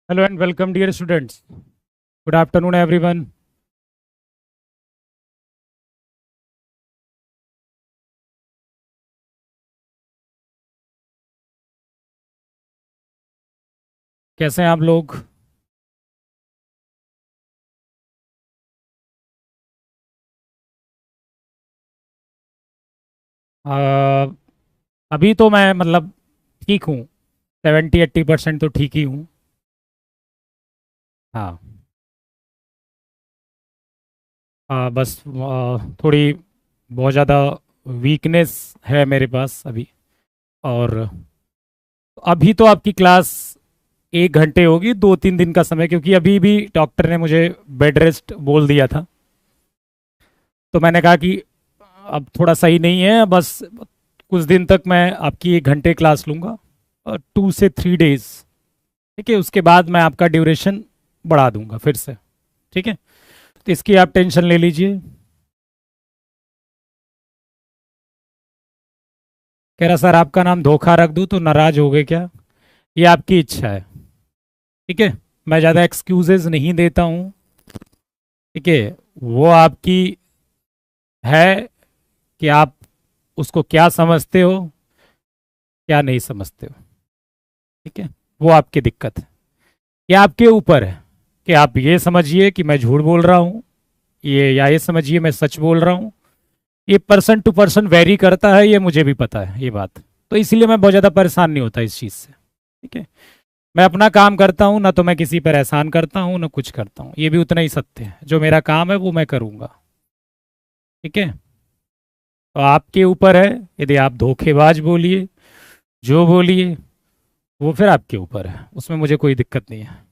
Hello and welcome, dear students. Good afternoon, everyone. कैसे हैं आप लोग? अ, अभी तो मैं मतलब ठीक हूँ। 70-80% तो ठीक ही हूँ। हाँ। बस थोड़ी बहुत ज़्यादा वीकनेस है मेरे पास अभी। और अभी तो आपकी क्लास 1 घंटे होगी, 2-3 दिन का समय, क्योंकि अभी भी डॉक्टर ने मुझे बेड रेस्ट बोल दिया था। तो मैंने कहा कि अब थोड़ा सही नहीं है, बस कुछ दिन तक मैं आपकी 1 घंटे क्लास लूँगा, 2 से 3 डेज। ठीक है, उसके बाद मैं आपका ड्यूरेशन बढ़ा दूंगा फिर से। ठीक है, तो इसकी आप टेंशन ले लीजिए। कह रहा सर आपका नाम धोखा रख दूं तो नाराज हो गए क्या? ये आपकी इच्छा है। ठीक है, मैं ज़्यादा एक्सक्यूजेज नहीं देता हूँ। ठीक है, वो आपकी है कि आप उसको क्या समझते हो, क्या नहीं समझते हो। ठीक है, वो आपकी दिक्कत है। ये आपके ऊपर है कि आप ये समझिए कि मैं झूठ बोल रहा हूँ, या ये समझिए मैं सच बोल रहा हूँ। ये पर्सन टू पर्सन वेरी करता है, ये मुझे भी पता है ये बात। तो इसीलिए मैं बहुत ज़्यादा परेशान नहीं होता इस चीज़ से। ठीक है, मैं अपना काम करता हूँ ना, तो मैं किसी पर एहसान करता हूँ ना कुछ करता हूँ, ये भी उतना ही सत्य है। जो मेरा काम है वो मैं करूँगा। ठीक है, तो आपके ऊपर है। यदि आप धोखेबाज बोलिए, जो बोलिए, वो फिर आपके ऊपर है, उसमें मुझे कोई दिक्कत नहीं है।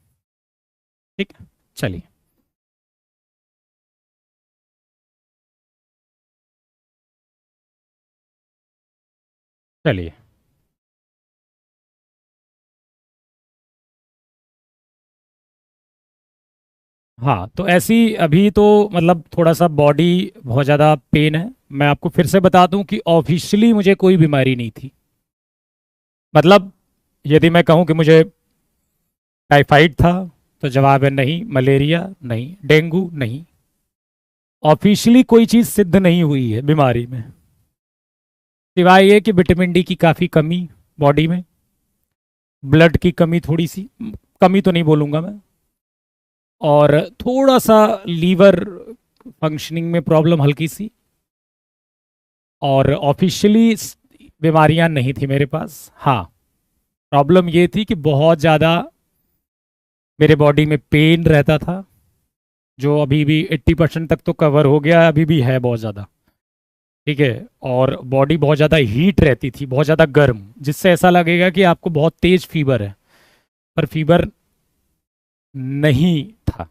ठीक है, चलिए। चलिए। हाँ, तो ऐसी अभी तो मतलब थोड़ा सा बॉडी बहुत ज़्यादा पेन है। मैं आपको फिर से बता दूं कि ऑफिशियली मुझे कोई बीमारी नहीं थी। मतलब यदि मैं कहूँ कि मुझे टाइफाइड था, तो जवाब है नहीं। मलेरिया नहीं, डेंगू नहीं। ऑफिशियली कोई चीज़ सिद्ध नहीं हुई है बीमारी में, सिवाय ये कि विटामिन डी की काफ़ी कमी बॉडी में, ब्लड की कमी थोड़ी सी, कमी तो नहीं बोलूँगा मैं, और थोड़ा सा लीवर फंक्शनिंग में प्रॉब्लम हल्की सी। और ऑफिशियली बीमारियां नहीं थी मेरे पास। हाँ, प्रॉब्लम ये थी कि बहुत ज़्यादा मेरे बॉडी में पेन रहता था, जो अभी भी 80% तक तो कवर हो गया, अभी भी है बहुत ज़्यादा। ठीक है, और बॉडी बहुत ज़्यादा हीट रहती थी, बहुत ज़्यादा गर्म, जिससे ऐसा लगेगा कि आपको बहुत तेज फीवर है, पर फीवर नहीं था।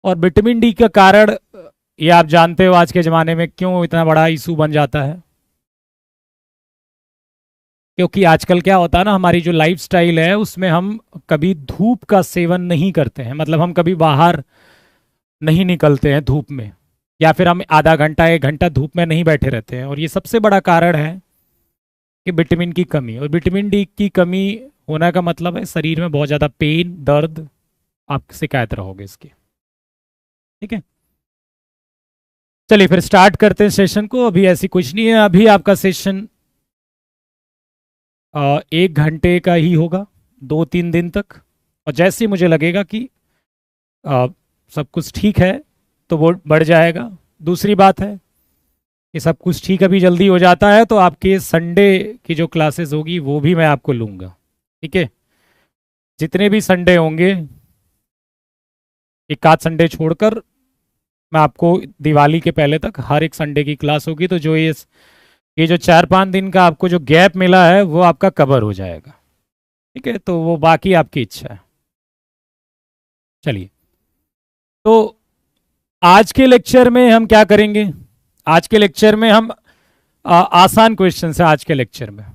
और विटामिन डी का कारण, ये आप जानते हो आज के ज़माने में क्यों इतना बड़ा इशू बन जाता है। क्योंकि आजकल क्या होता है ना, हमारी जो लाइफ स्टाइल है उसमें हम कभी धूप का सेवन नहीं करते हैं। मतलब हम कभी बाहर नहीं निकलते हैं धूप में, या फिर हम आधा घंटा 1 घंटा धूप में नहीं बैठे रहते हैं। और ये सबसे बड़ा कारण है कि विटामिन की कमी। और विटामिन डी की कमी होने का मतलब है शरीर में बहुत ज़्यादा पेन, दर्द, आप शिकायत रहोगे इसकी। ठीक है, चलिए फिर स्टार्ट करते हैं सेशन को। अभी ऐसी कुछ नहीं है, अभी आपका सेशन 1 घंटे का ही होगा, 2-3 दिन तक। और जैसे ही मुझे लगेगा कि अ, सब कुछ ठीक है, तो वो बढ़ जाएगा। दूसरी बात है कि सब कुछ ठीक अभी जल्दी हो जाता है तो आपके संडे की जो क्लासेस होगी वो भी मैं आपको लूँगा। ठीक है, जितने भी संडे होंगे, एक आध संडे छोड़कर, मैं आपको दिवाली के पहले तक हर एक संडे की क्लास होगी। तो जो ये जो 4-5 दिन का आपको जो गैप मिला है वो आपका कवर हो जाएगा। ठीक है, तो वो बाकी आपकी इच्छा है। चलिए, तो आज के लेक्चर में हम क्या करेंगे? आज के लेक्चर में हम आसान क्वेश्चन है आज के लेक्चर में।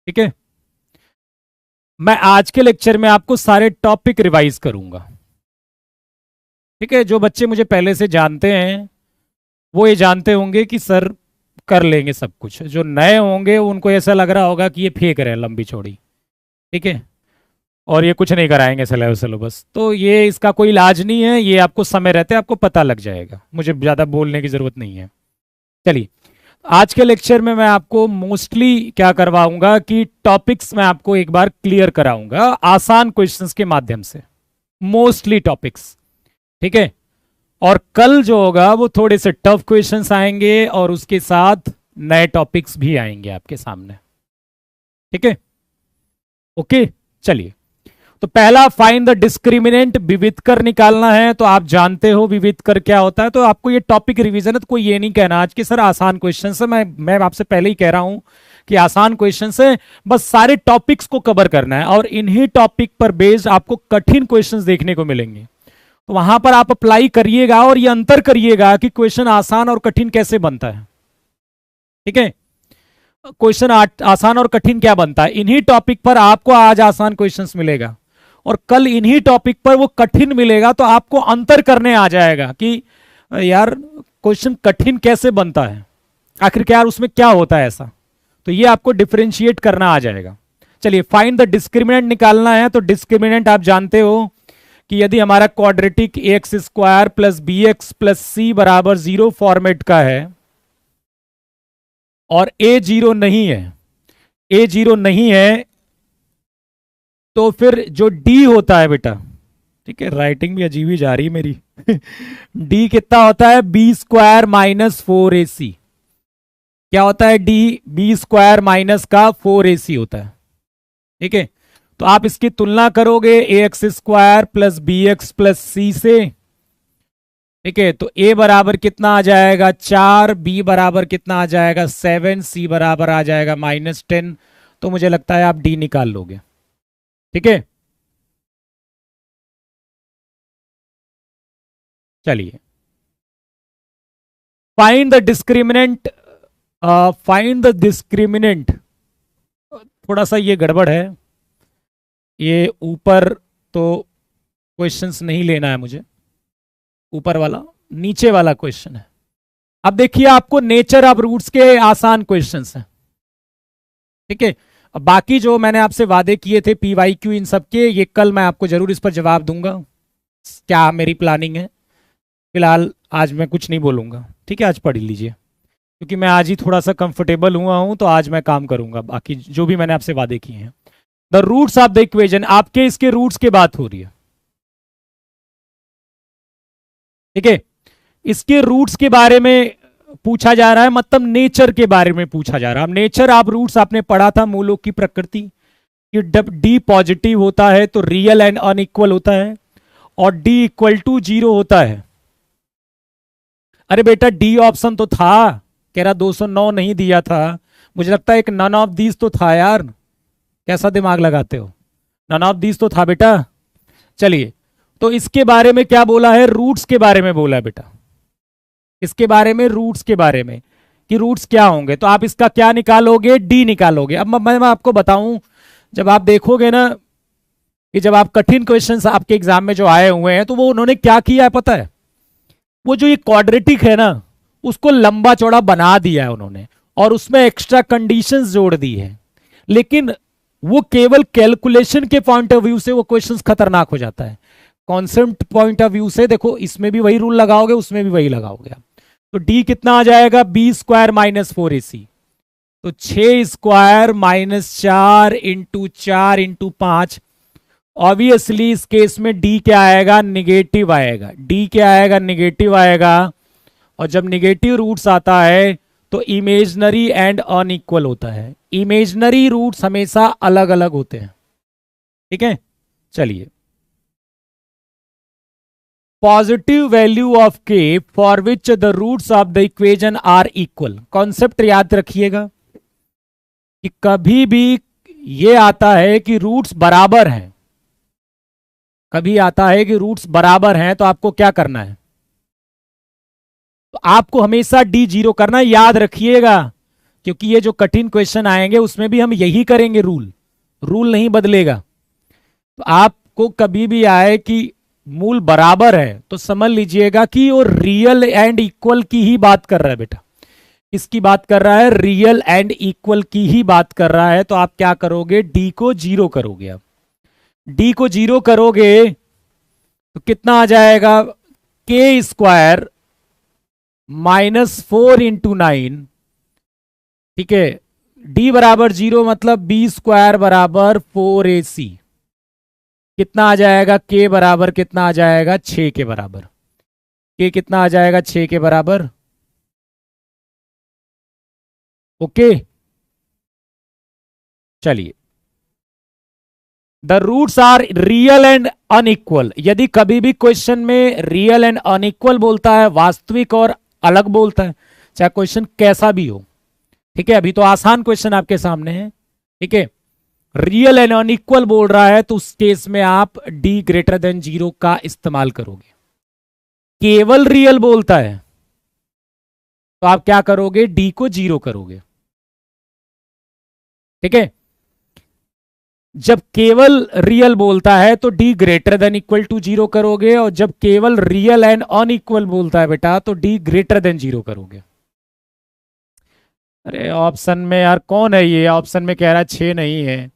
ठीक है, मैं आज के लेक्चर में आपको सारे टॉपिक रिवाइज करूंगा। ठीक है, जो बच्चे मुझे पहले से जानते हैं वो ये जानते होंगे कि सर कर लेंगे सब कुछ। जो नए होंगे उनको ऐसा लग रहा होगा कि ये फेंक रहे हैं लंबी चौड़ी। ठीक है, और ये कुछ नहीं कराएंगे सिलेबस, तो ये इसका कोई इलाज नहीं है, ये आपको समय रहते आपको पता लग जाएगा, मुझे ज़्यादा बोलने की ज़रूरत नहीं है। चलिए, आज के लेक्चर में मैं आपको मोस्टली क्या करवाऊंगा कि टॉपिक्स मैं आपको एक बार क्लियर कराऊंगा आसान क्वेश्चंस के माध्यम से, मोस्टली टॉपिक्स, ठीक है। और कल जो होगा वो थोड़े से टफ क्वेश्चंस आएंगे और उसके साथ नए टॉपिक्स भी आएंगे आपके सामने, ठीक है, ओके। चलिए, तो पहला फाइंड द डिस्क्रिमिनेंट, विविधकर निकालना है। तो आप जानते हो विविधकर क्या होता है, तो आपको ये टॉपिक रिवीजन है, तो कोई ये नहीं कहना आज के सर आसान क्वेश्चन है, मैं आपसे पहले ही कह रहा हूं कि आसान क्वेश्चन है, बस सारे टॉपिक्स को कवर करना है और इन्हीं टॉपिक पर बेस्ड आपको कठिन क्वेश्चन देखने को मिलेंगे, तो वहां पर आप अप्लाई करिएगा और ये अंतर करिएगा कि क्वेश्चन आसान और कठिन कैसे बनता है, ठीक है। क्वेश्चन आसान और कठिन क्या बनता है, इन्हीं टॉपिक पर आपको आज आसान क्वेश्चंस मिलेगा और कल इन्हीं टॉपिक पर वो कठिन मिलेगा, तो आपको अंतर करने आ जाएगा कि यार क्वेश्चन कठिन कैसे बनता है, आखिरकार उसमें क्या होता है ऐसा, तो ये आपको डिफरेंशिएट करना आ जाएगा। चलिए, फाइंड द डिस्क्रिमिनेंट निकालना है। तो डिस्क्रिमिनेंट आप जानते हो कि यदि हमारा quadratic X square plus B x plus सी बराबर 0 फॉर्मेट का है और ए 0 नहीं है, ए 0 नहीं है, तो फिर जो डी होता है बेटा, ठीक है, राइटिंग भी अजीब ही जा रही है मेरी डी कितना होता है, बी स्क्वायर माइनस 4ac, क्या होता है डी, बी स्क्वायर माइनस का 4ac होता है, ठीक है। तो आप इसकी तुलना करोगे A x square plus B x plus C से, ठीक है, तो ए बराबर कितना आ जाएगा 4, बी बराबर कितना आ जाएगा 7, सी बराबर आ जाएगा -10, तो मुझे लगता है आप डी निकाल लोगे, ठीक है। चलिए, find the discriminant, find the discriminant, थोड़ा सा ये गड़बड़ है, ये ऊपर तो क्वेश्चंस नहीं लेना है मुझे, ऊपर वाला, नीचे वाला क्वेश्चन है। अब देखिए, आपको नेचर ऑफ रूट्स के आसान क्वेश्चंस हैं, ठीक है। अब बाकी जो मैंने आपसे वादे किए थे PYQ इन सब के, ये कल मैं आपको जरूर इस पर जवाब दूंगा, क्या मेरी प्लानिंग है। फिलहाल आज मैं कुछ नहीं बोलूंगा, ठीक है, आज पढ़ लीजिए, क्योंकि मैं आज ही थोड़ा सा कंफर्टेबल हुआ हूं, तो आज मैं काम करूंगा, बाकी जो भी मैंने आपसे वादे किए हैं। The roots of the equation, आपके इसके रूट्स की बात हो रही है, ठीक है, इसके रूट्स के बारे में पूछा जा रहा है, मतलब नेचर के बारे में पूछा जा रहा है। नेचर ऑफ रूट्स आपने पढ़ा था, मूलों की प्रकृति, कि जब डी पॉजिटिव होता है तो रियल एंड अनइक्वल होता है और डी इक्वल टू 0 होता है। अरे बेटा, डी ऑप्शन तो था, कह रहा 209 नहीं दिया था, मुझे लगता है एक नन ऑफ दीज तो था यार, कैसा दिमाग लगाते हो, नन ऑफ दीज तो था बेटा। चलिए, तो इसके बारे में क्या बोला है, रूट्स के बारे में बोला है बेटा, इसके बारे में, रूट्स के बारे में कि रूट्स क्या होंगे, तो आप इसका क्या निकालोगे, डी निकालोगे। अब मैं आपको बताऊं, जब आप देखोगे ना कि जब आप कठिन क्वेश्चंस आपके एग्जाम में जो आए हुए हैं, तो वो उन्होंने क्या किया है पता है, वो जो ये क्वाड्रेटिक है ना, उसको लंबा चौड़ा बना दिया है उन्होंने और उसमें एक्स्ट्रा कंडीशंस जोड़ दी है, लेकिन वो केवल कैलकुलेशन के पॉइंट ऑफ व्यू से वो क्वेश्चंस खतरनाक हो जाता है। कॉन्सेप्ट पॉइंट ऑफ व्यू से देखो, इसमें भी वही रूल लगाओगे, उसमें भी वही लगाओगे आप, तो डी कितना आ जाएगा, बी स्क्वायर माइनस 4ac, तो 6 square minus 4 into 4 into 5, obviously इस केस में डी क्या आएगा, निगेटिव आएगा, डी क्या आएगा, निगेटिव आएगा, और जब निगेटिव रूट्स आता है तो इमेजनरी एंड अनइक्वल होता है, इमेजनरी रूट्स हमेशा अलग अलग होते हैं, ठीक है। चलिए, positive value of k for which the roots of the equation are equal, concept याद रखिएगा कि कभी भी ये आता है कि रूट्स बराबर हैं, कभी आता है कि रूट्स बराबर हैं, तो आपको क्या करना है, तो आपको हमेशा डी 0 करना, याद रखिएगा, क्योंकि ये जो कठिन क्वेश्चन आएंगे उसमें भी हम यही करेंगे, रूल नहीं बदलेगा। तो आपको कभी भी आए कि मूल बराबर है, तो समझ लीजिएगा कि वो रियल एंड इक्वल की ही बात कर रहा है बेटा, इसकी बात कर रहा है, रियल एंड इक्वल की ही बात कर रहा है, तो आप क्या करोगे, डी को 0 करोगे। अब डी को 0 करोगे तो कितना आ जाएगा, के स्क्वायर -4 × 9। ठीक है, डी बराबर 0 मतलब बी स्क्वायर बराबर 4ac। कितना आ जाएगा, के बराबर कितना आ जाएगा, 6 के बराबर। के कितना आ जाएगा, 6 के बराबर। ओके, चलिए। The roots are real and unequal. यदि कभी भी क्वेश्चन में रियल एंड अनइक्वल बोलता है, वास्तविक और अलग बोलता है, चाहे क्वेश्चन कैसा भी हो, ठीक है, अभी तो आसान क्वेश्चन आपके सामने है, ठीक है, रियल एंड अनइक्वल बोल रहा है तो उस केस में आप डी ग्रेटर देन 0 का इस्तेमाल करोगे। केवल रियल बोलता है तो आप क्या करोगे, डी को 0 करोगे। ठीक है, जब केवल रियल बोलता है तो D greater than equal to 0 करोगे, और जब केवल रियल एंड अनइक्वल बोलता है बेटा तो डी ग्रेटर देन 0 करोगे। अरे ऑप्शन में यार कौन है ये, ऑप्शन में कह रहा है 6 नहीं है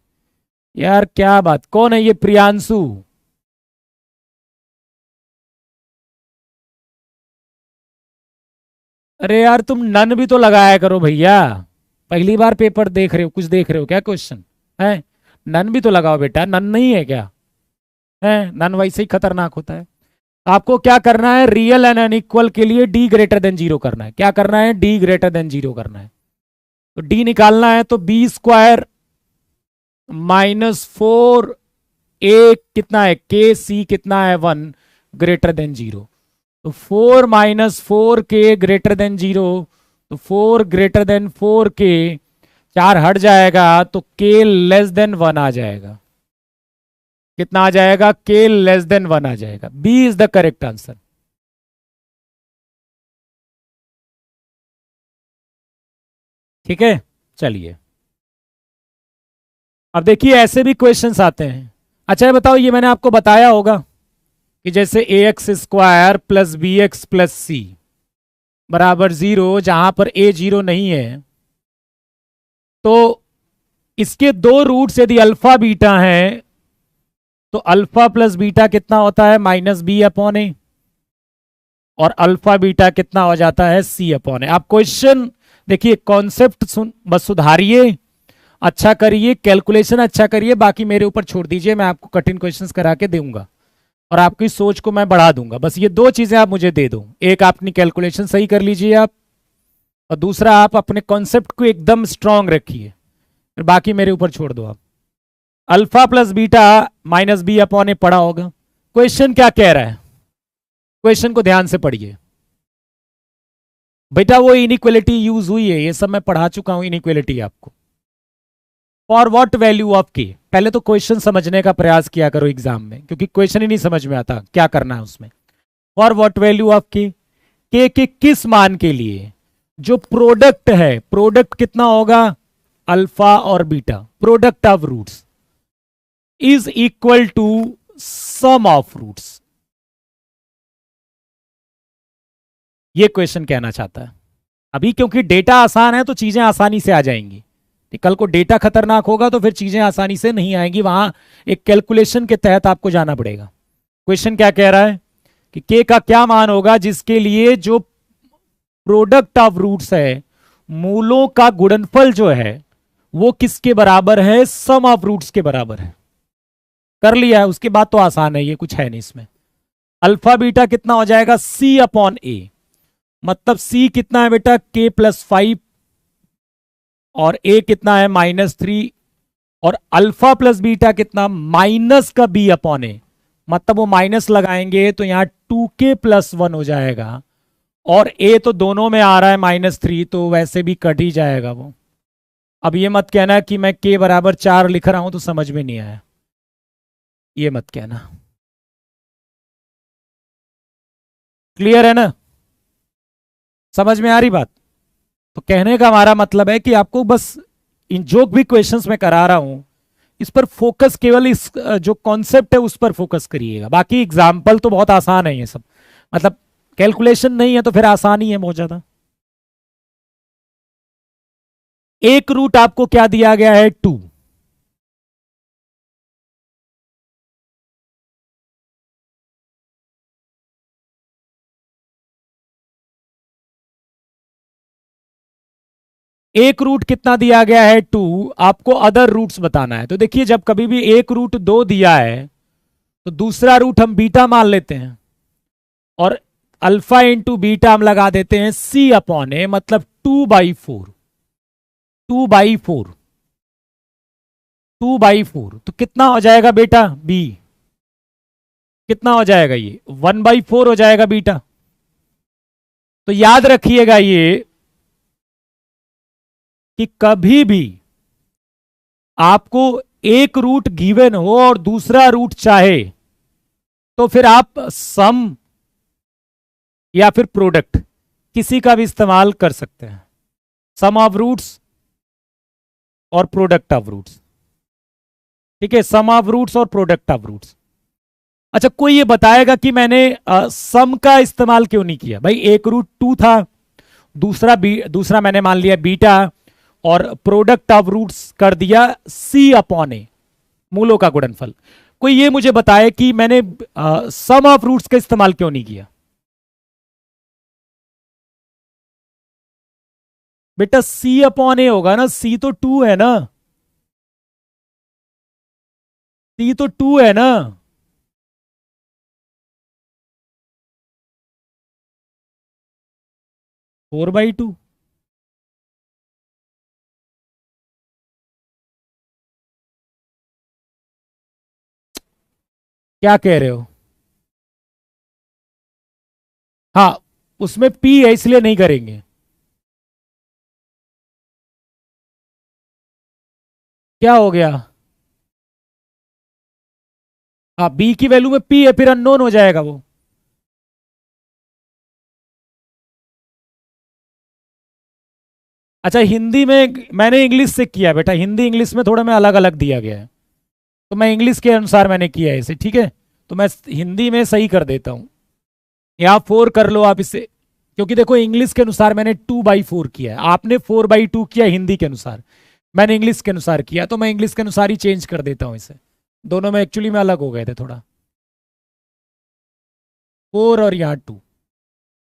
यार, क्या बात, कौन है ये, प्रियांशु? अरे यार तुम नन भी तो लगाया करो भैया, पहली बार पेपर देख रहे हो, कुछ देख रहे हो क्या क्वेश्चन है? नन भी तो लगाओ बेटा, नन नहीं है क्या है? नन वैसे ही खतरनाक होता है। आपको क्या करना है, रियल एंड अनइक्वल के लिए डी ग्रेटर देन 0 करना है। क्या करना है, डी ग्रेटर देन 0 करना है। तो डी निकालना है तो बी स्क्वायर -4 ए कितना है, के सी कितना है 1 ग्रेटर देन 0। तो 4 - 4 के ग्रेटर देन 0, तो 4 ग्रेटर देन 4 के, 4 हट जाएगा तो के लेस देन 1 आ जाएगा। कितना आ जाएगा, के लेस देन 1 आ जाएगा। B is the correct answer. ठीक है, चलिए अब देखिए ऐसे भी क्वेश्चंस आते हैं। अच्छा ये बताओ, ये मैंने आपको बताया होगा कि जैसे A x square plus B x plus सी बराबर 0, जहां पर ए 0 नहीं है, तो इसके दो रूट्स यदि अल्फा बीटा हैं तो अल्फा प्लस बीटा कितना होता है, -b/a, और अल्फा बीटा कितना हो जाता है, c/a। आप क्वेश्चन देखिए, कॉन्सेप्ट बस सुधारिए, अच्छा करिए, कैलकुलेशन अच्छा करिए, बाकी मेरे ऊपर छोड़ दीजिए, मैं आपको कठिन क्वेश्चंस करा के दूंगा और आपकी सोच को मैं बढ़ा दूंगा। बस ये दो चीजें आप मुझे दे दो, एक अपनी कैलकुलेशन सही कर लीजिए आप, और दूसरा आप अपने कॉन्सेप्ट को एकदम स्ट्रांग रखिए, फिर बाकी मेरे ऊपर छोड़ दो आप। अल्फा प्लस बीटा -b/a पढ़ा होगा। क्वेश्चन क्या कह रहा है, क्वेश्चन को ध्यान से पढ़िए बेटा, वो इनइक्वलिटी यूज हुई है, ये सब मैं पढ़ा चुका हूं इनइक्वलिटी आपको। फॉर व्हाट वैल्यू ऑफ के, पहले तो क्वेश्चन समझने का प्रयास किया करो एग्जाम में, क्योंकि क्वेश्चन ही नहीं समझ में आता क्या करना है उसमें। फॉर व्हाट वैल्यू ऑफ के किस मान के लिए जो प्रोडक्ट है, प्रोडक्ट कितना होगा, अल्फा और beta, product of roots is equal to sum of roots, ये क्वेश्चन कहना चाहता है। अभी क्योंकि डेटा आसान है तो चीजें आसानी से आ जाएंगी, कल को डेटा खतरनाक होगा तो फिर चीजें आसानी से नहीं आएंगी, वहां एक कैलकुलेशन के तहत आपको जाना पड़ेगा। क्वेश्चन क्या कह रहा है कि के का क्या मान होगा जिसके लिए जो प्रोडक्ट ऑफ रूट्स है, मूलों का गुणनफल जो है वो किसके बराबर है, सम ऑफ रूट्स के बराबर है। कर लिया है, उसके बाद तो आसान है, ये कुछ है नहीं इसमें। अल्फा बीटा कितना हो जाएगा, c/a, मतलब c कितना है बेटा, k+5, और a कितना है -3, और अल्फा प्लस बीटा कितना, माइनस का b/a, मतलब वो माइनस लगाएंगे तो यहां 2k+1 हो जाएगा, और a तो दोनों में आ रहा है -3, तो वैसे भी कट ही जाएगा वो। अब ये मत कहना कि मैं k बराबर 4 लिख रहा हूं तो समझ में नहीं आया, ये मत कहना। क्लियर है ना, समझ में आ रही बात? तो कहने का हमारा मतलब है कि आपको बस इन जो भी क्वेश्चंस मैं करा रहा हूं इस पर फोकस, केवल इस जो कॉन्सेप्ट है उस पर फोकस करिएगा, बाकी एग्जाम्पल तो बहुत आसान है ये सब, मतलब कैलकुलेशन नहीं है तो फिर आसान ही है बहुत ज्यादा। एक रूट आपको क्या दिया गया है, 2, एक रूट कितना दिया गया है 2, आपको अदर रूट्स बताना है। तो देखिए जब कभी भी एक रूट 2 दिया है तो दूसरा रूट हम बीटा मान लेते हैं और अल्फा इंटू बीटा हम लगा देते हैं सी अपॉन ए, मतलब 2/4, 2/4, 2/4। तो कितना हो जाएगा बेटा बी, कितना हो जाएगा ये 1/4 हो जाएगा बीटा। तो याद रखिएगा ये कि कभी भी आपको एक रूट गिवन हो और दूसरा रूट चाहे तो फिर आप सम या फिर प्रोडक्ट किसी का भी इस्तेमाल कर सकते हैं, सम ऑफ रूट्स और प्रोडक्ट ऑफ रूट्स। ठीक है, सम ऑफ रूट्स और प्रोडक्ट ऑफ रूट्स। अच्छा, कोई ये बताएगा कि मैंने सम का इस्तेमाल क्यों नहीं किया? भाई एक रूट 2 था, दूसरा मैंने मान लिया बीटा और प्रोडक्ट ऑफ रूट्स कर दिया सी अपॉन ए, मूलों का गुणनफल। कोई ये मुझे बताए कि मैंने सम ऑफ रूट्स का इस्तेमाल क्यों नहीं किया? बेटा सी अपॉन ए होगा ना, सी तो 2 है ना, सी तो 2 है ना। फोर बाई टू, क्या कह रहे हो? हाँ, उसमें पी है इसलिए नहीं करेंगे। क्या हो गया? हाँ, बी की वैल्यू में पी है, फिर अननोन हो जाएगा वो। अच्छा, हिंदी में मैंने इंग्लिश से किया है बेटा, हिंदी इंग्लिश में थोड़ा में अलग अलग दिया गया है, तो मैं इंग्लिश के अनुसार मैंने किया है इसे। ठीक है, तो मैं हिंदी में सही कर देता हूं, या 4 कर लो आप इसे, क्योंकि देखो इंग्लिश के अनुसार मैंने 2/4 किया है, आपने 4/2 किया हिंदी के अनुसार, मैंने इंग्लिश के अनुसार किया, तो मैं इंग्लिश के अनुसार ही चेंज कर देता हूं इसे। दोनों में एक्चुअली में अलग हो गए थे थोड़ा, 4 और यहाँ 2।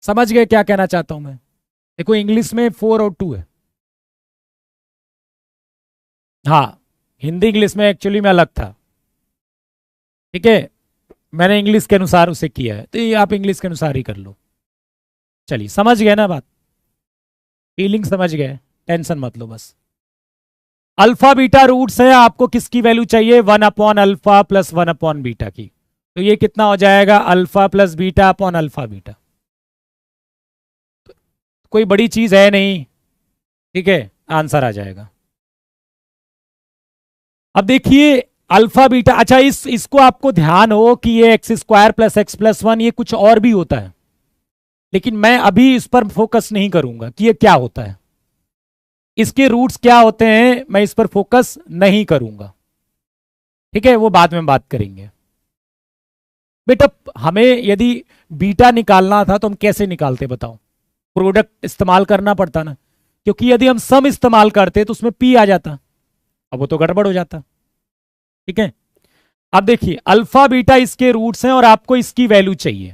समझ गए क्या कहना चाहता हूं मैं? देखो इंग्लिश में 4 और 2 है। हाँ, हिंदी इंग्लिश में एक्चुअली में अलग था। ठीक है, मैंने इंग्लिश के अनुसार उसे किया है, तो ये आप इंग्लिश के अनुसार ही कर लो। चलिए, समझ गए ना बात? फीलिंग समझ गए, टेंशन मत लो बस। अल्फा बीटा रूट्स है, आपको किसकी वैल्यू चाहिए? 1/अल्फा प्लस 1/बीटा की। तो ये कितना हो जाएगा? Alpha plus beta upon alpha beta. कोई बड़ी चीज है नहीं, ठीक है, आंसर आ जाएगा। अब देखिए अल्फा बीटा, अच्छा इसको आपको ध्यान हो कि ये x² प्लस x+1 ये कुछ और भी होता है, लेकिन मैं अभी इस पर फोकस नहीं करूंगा कि ये क्या होता है, इसके रूट्स क्या होते हैं, मैं इस पर फोकस नहीं करूंगा। ठीक है, वो बाद में बात करेंगे। बेटा हमें यदि बीटा निकालना था तो हम कैसे निकालते बताओ? प्रोडक्ट इस्तेमाल करना पड़ता ना, क्योंकि यदि हम सम इस्तेमाल करते तो उसमें पी आ जाता, अब वो तो गड़बड़ हो जाता। ठीक है, अब देखिए अल्फा बीटा इसके रूट्स हैं और आपको इसकी वैल्यू चाहिए,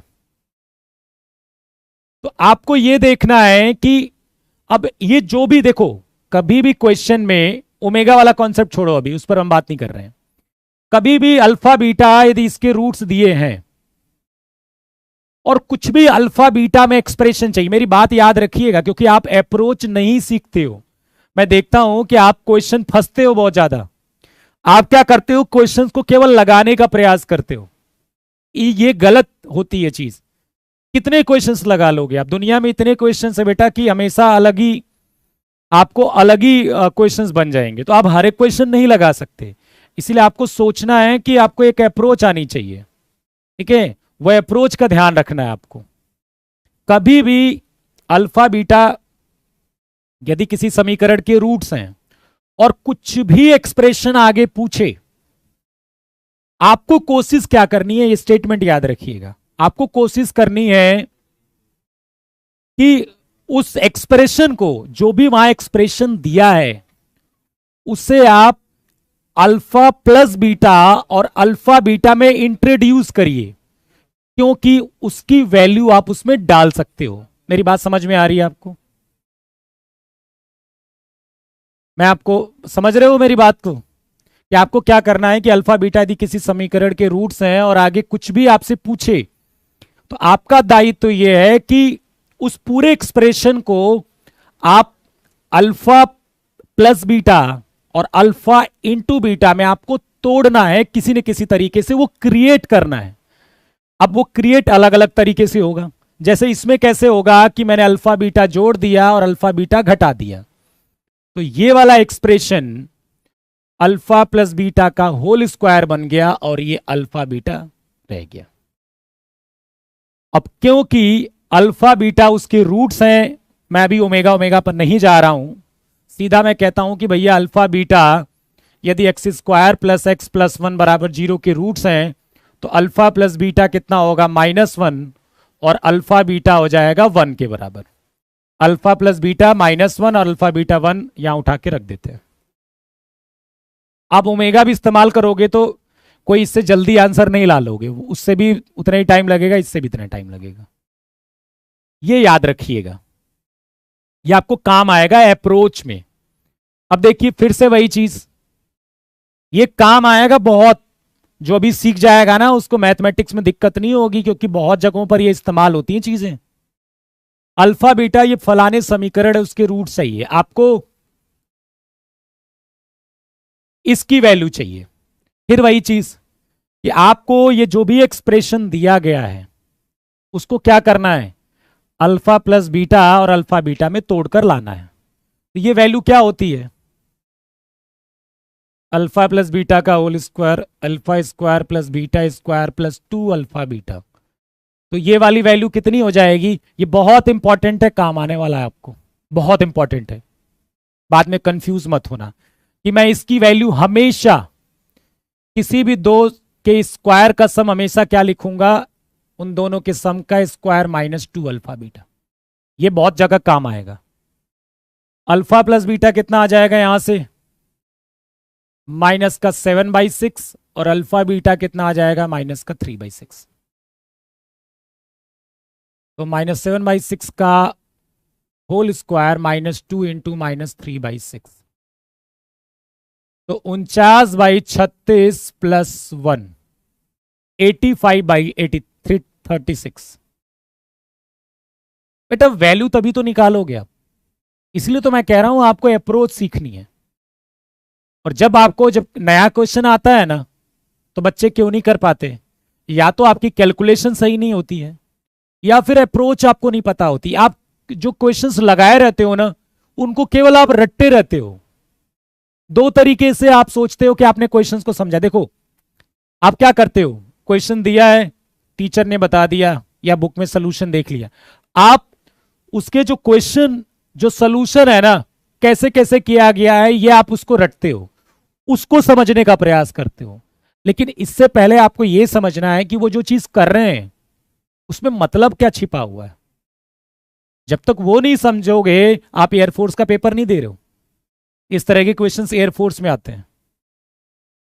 तो आपको यह देखना है कि अब ये जो भी देखो, कभी भी क्वेश्चन में ओमेगा वाला कॉन्सेप्ट छोड़ो, अभी उस पर हम बात नहीं कर रहे हैं। कभी भी अल्फा बीटा यदि इसके रूट्स दिए हैं और कुछ भी अल्फा बीटा में एक्सप्रेशन चाहिए, मेरी बात याद रखिएगा, क्योंकि आप अप्रोच नहीं सीखते हो। मैं देखता हूं कि आप क्वेश्चन फंसते हो बहुत ज्यादा। आप क्या करते हो? क्वेश्चंस को केवल लगाने का प्रयास करते हो, ये गलत होती है चीज। कितने क्वेश्चंस लगा लोगे आप? दुनिया में इतने क्वेश्चंस है बेटा कि हमेशा अलग ही आपको अलग ही क्वेश्चंस बन जाएंगे, तो आप हर एक क्वेश्चन नहीं लगा सकते। इसलिए आपको सोचना है कि आपको एक अप्रोच आनी चाहिए। ठीक है, वह अप्रोच का ध्यान रखना है आपको। कभी भी अल्फा बीटा यदि किसी समीकरण के रूट्स हैं और कुछ भी एक्सप्रेशन आगे पूछे, आपको कोशिश क्या करनी है, ये स्टेटमेंट याद रखिएगा। आपको कोशिश करनी है कि उस एक्सप्रेशन को, जो भी वहां एक्सप्रेशन दिया है, उसे आप अल्फा प्लस बीटा और अल्फा बीटा में इंट्रोड्यूस करिए, क्योंकि उसकी वैल्यू आप उसमें डाल सकते हो। मेरी बात समझ में आ रही है आपको? मैं आपको, समझ रहे हो मेरी बात को, कि आपको क्या करना है कि अल्फा बीटा यदि किसी समीकरण के रूट्स हैं और आगे कुछ भी आपसे पूछे तो आपका दायित्व तो यह है कि उस पूरे एक्सप्रेशन को आप अल्फा प्लस बीटा और अल्फा इंटू बीटा में आपको तोड़ना है, किसी न किसी तरीके से वो क्रिएट करना है। अब वो क्रिएट अलग अलग तरीके से होगा, जैसे इसमें कैसे होगा कि मैंने अल्फा बीटा जोड़ दिया और अल्फा बीटा घटा दिया, तो ये वाला एक्सप्रेशन अल्फा प्लस बीटा का होल स्क्वायर बन गया और ये अल्फा बीटा रह गया। अब क्योंकि अल्फा बीटा उसके रूट्स हैं, मैं अभी ओमेगा ओमेगा पर नहीं जा रहा हूं, सीधा मैं कहता हूं कि भैया अल्फा बीटा यदि x square plus x plus one बराबर 0 के रूट्स हैं तो अल्फा प्लस बीटा कितना होगा, -1, और अल्फा बीटा हो जाएगा 1 के बराबर। अल्फा प्लस बीटा -1 और अल्फा बीटा 1 यहां उठा के रख देते हैं। आप ओमेगा भी इस्तेमाल करोगे तो कोई इससे जल्दी आंसर नहीं ला लोगे, उससे भी उतना ही टाइम लगेगा, इससे भी इतना टाइम लगेगा। ये याद रखिएगा, ये आपको काम आएगा अप्रोच में। अब देखिए फिर से वही चीज, ये काम आएगा बहुत, जो अभी सीख जाएगा ना उसको मैथमेटिक्स में दिक्कत नहीं होगी, क्योंकि बहुत जगहों पर ये इस्तेमाल होती हैं चीजें। अल्फा बीटा ये फलाने समीकरण है, उसके रूट चाहिए आपको, इसकी वैल्यू चाहिए। फिर वही चीज कि आपको ये जो भी एक्सप्रेशन दिया गया है उसको क्या करना है, अल्फा प्लस बीटा और अल्फा बीटा में तोड़कर लाना है। तो ये वैल्यू क्या होती है, अल्फा प्लस बीटा का whole square, alpha square plus beta square plus 2 alpha beta. तो ये वाली वैल्यू कितनी हो जाएगी, ये बहुत इंपॉर्टेंट है, काम आने वाला है आपको, बहुत इंपॉर्टेंट है, बाद में कंफ्यूज मत होना कि मैं इसकी वैल्यू हमेशा किसी भी दो के स्क्वायर का सम हमेशा क्या लिखूंगा, उन दोनों के सम का स्क्वायर -2 अल्फा बीटा। ये बहुत जगह काम आएगा। अल्फा प्लस बीटा कितना आ जाएगा यहां से, -7/6, और अल्फा बीटा कितना आ जाएगा, -3/6। तो -7/6 का होल स्क्वायर -2 इंटू -3/6, तो 49/36 प्लस 1, 85/83, 36। बेटा वैल्यू तभी तो निकालोगे आप, इसलिए तो मैं कह रहा हूं आपको अप्रोच सीखनी है। और जब नया क्वेश्चन आता है ना तो बच्चे क्यों नहीं कर पाते, या तो आपकी कैलकुलेशन सही नहीं होती है या फिर अप्रोच आपको नहीं पता होती। आप जो क्वेश्चंस लगाए रहते हो ना उनको केवल आप रटते रहते हो, दो तरीके से आप सोचते हो कि आपने क्वेश्चंस को समझा। देखो आप क्या करते हो, क्वेश्चन दिया है, टीचर ने बता दिया या बुक में सोल्यूशन देख लिया, आप उसके जो क्वेश्चन जो सोल्यूशन है ना कैसे कैसे किया गया है ये आप उसको रटते हो, उसको समझने का प्रयास करते हो। लेकिन इससे पहले आपको यह समझना है कि वो जो चीज कर रहे हैं उसमें मतलब क्या छिपा हुआ है। जब तक वो नहीं समझोगे आप एयरफोर्स का पेपर नहीं दे रहे हो। इस तरह के क्वेश्चंस एयरफोर्स में आते हैं।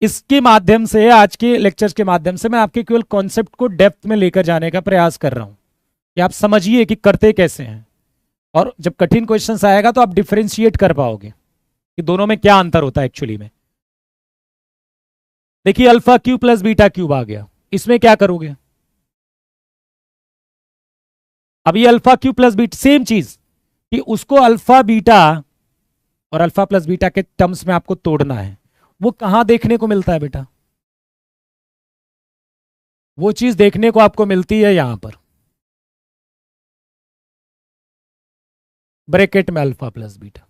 इसके माध्यम से, आज के लेक्चर्स के माध्यम से मैं आपके केवल कॉन्सेप्ट को डेप्थ में लेकर जाने का प्रयास कर रहा हूं कि आप समझिए कि करते कैसे हैं, और जब कठिन क्वेश्चंस आएगा तो आप डिफरेंशिएट कर पाओगे कि दोनों में क्या अंतर होता है एक्चुअली में। देखिए alpha cube plus beta cube आ गया, इसमें क्या करोगे, अब ये alpha cube plus beta same चीज कि उसको अल्फा बीटा और अल्फा प्लस बीटा के टर्म्स में आपको तोड़ना है। वो कहां देखने को मिलता है बेटा, वो चीज देखने को आपको मिलती है यहां पर ब्रैकेट में अल्फा प्लस बीटा।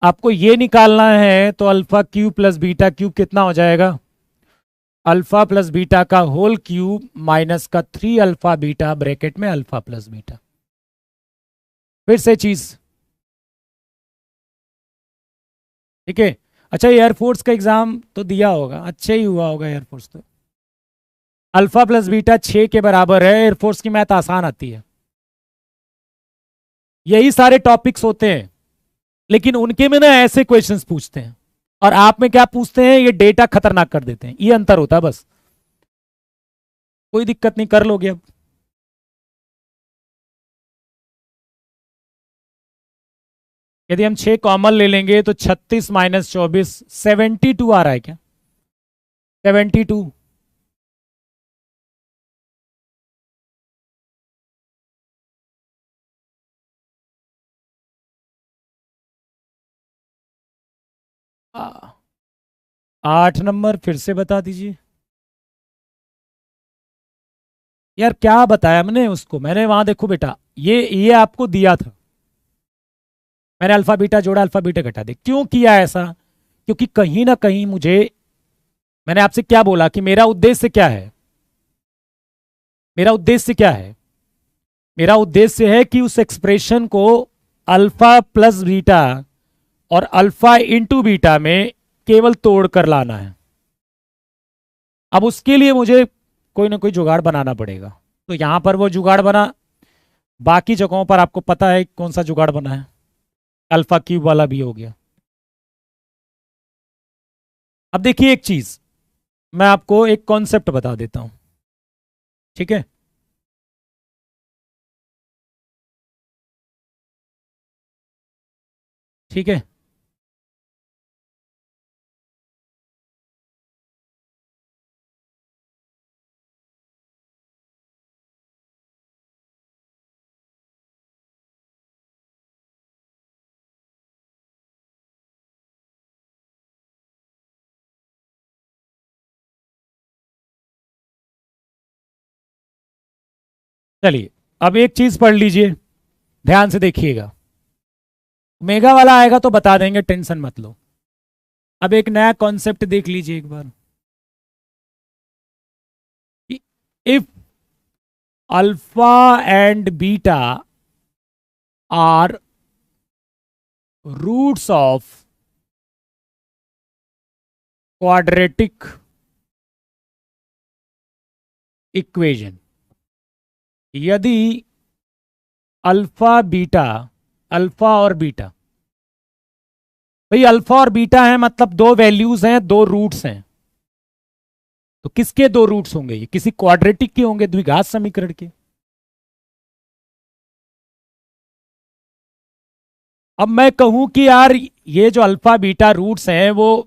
आपको ये निकालना है तो alpha cube plus beta cube कितना हो जाएगा, अल्फा प्लस बीटा का होल क्यूब माइनस का 3 अल्फा बीटा ब्रैकेट में अल्फा प्लस बीटा। फिर से चीज ठीक है। अच्छा एयरफोर्स का एग्जाम तो दिया होगा, अच्छे ही हुआ होगा एयरफोर्स तो। अल्फा प्लस बीटा 6 के बराबर है, एयरफोर्स की मैथ आसान आती है। यही सारे टॉपिक्स होते हैं, लेकिन उनके में ना ऐसे क्वेश्चंस पूछते हैं और आप में क्या पूछते हैं, ये डेटा खतरनाक कर देते हैं। ये अंतर होता है बस, कोई दिक्कत नहीं, कर लोगे अब। यदि हम 6 कॉमन ले लेंगे तो 36 माइनस 24 72 आ रहा है क्या? 72। 8 नंबर फिर से बता दीजिए। यार क्या बताया मैंने उसको, मैंने वहां देखो बेटा, ये आपको दिया था, मैंने अल्फा बीटा जोड़ा, अल्फा बीटा घटा दे। क्यों किया ऐसा? क्योंकि कहीं ना कहीं मुझे, मैंने आपसे क्या बोला कि मेरा उद्देश्य क्या है? मेरा उद्देश्य क्या है? मेरा उद्देश्य है कि उस एक्सप्रेशन को अल्फा प्लस बीटा और अल्फा इंटू बीटा में केवल तोड़ कर लाना है। अब उसके लिए मुझे कोई ना कोई जुगाड़ बनाना पड़ेगा। तो यहां पर वो जुगाड़ बना, बाकी जगहों पर आपको पता है कौन सा जुगाड़ बना है, अल्फा क्यूब वाला भी हो गया। अब देखिए एक चीज, मैं आपको एक कॉन्सेप्ट बता देता हूं, ठीक है? ठीक है, चलिए अब एक चीज पढ़ लीजिए, ध्यान से देखिएगा। मेगा वाला आएगा तो बता देंगे, टेंशन मत लो। अब एक नया कॉन्सेप्ट देख लीजिए एक बार। If alpha and beta are roots of quadratic equation, यदि अल्फा बीटा, अल्फा और बीटा, भाई अल्फा और बीटा है मतलब दो वैल्यूज हैं, दो रूट्स हैं, तो किसके दो रूट्स होंगे? ये किसी क्वाड्रेटिक के होंगे, द्विघात समीकरण के। अब मैं कहूं कि यार ये जो अल्फा बीटा रूट्स हैं वो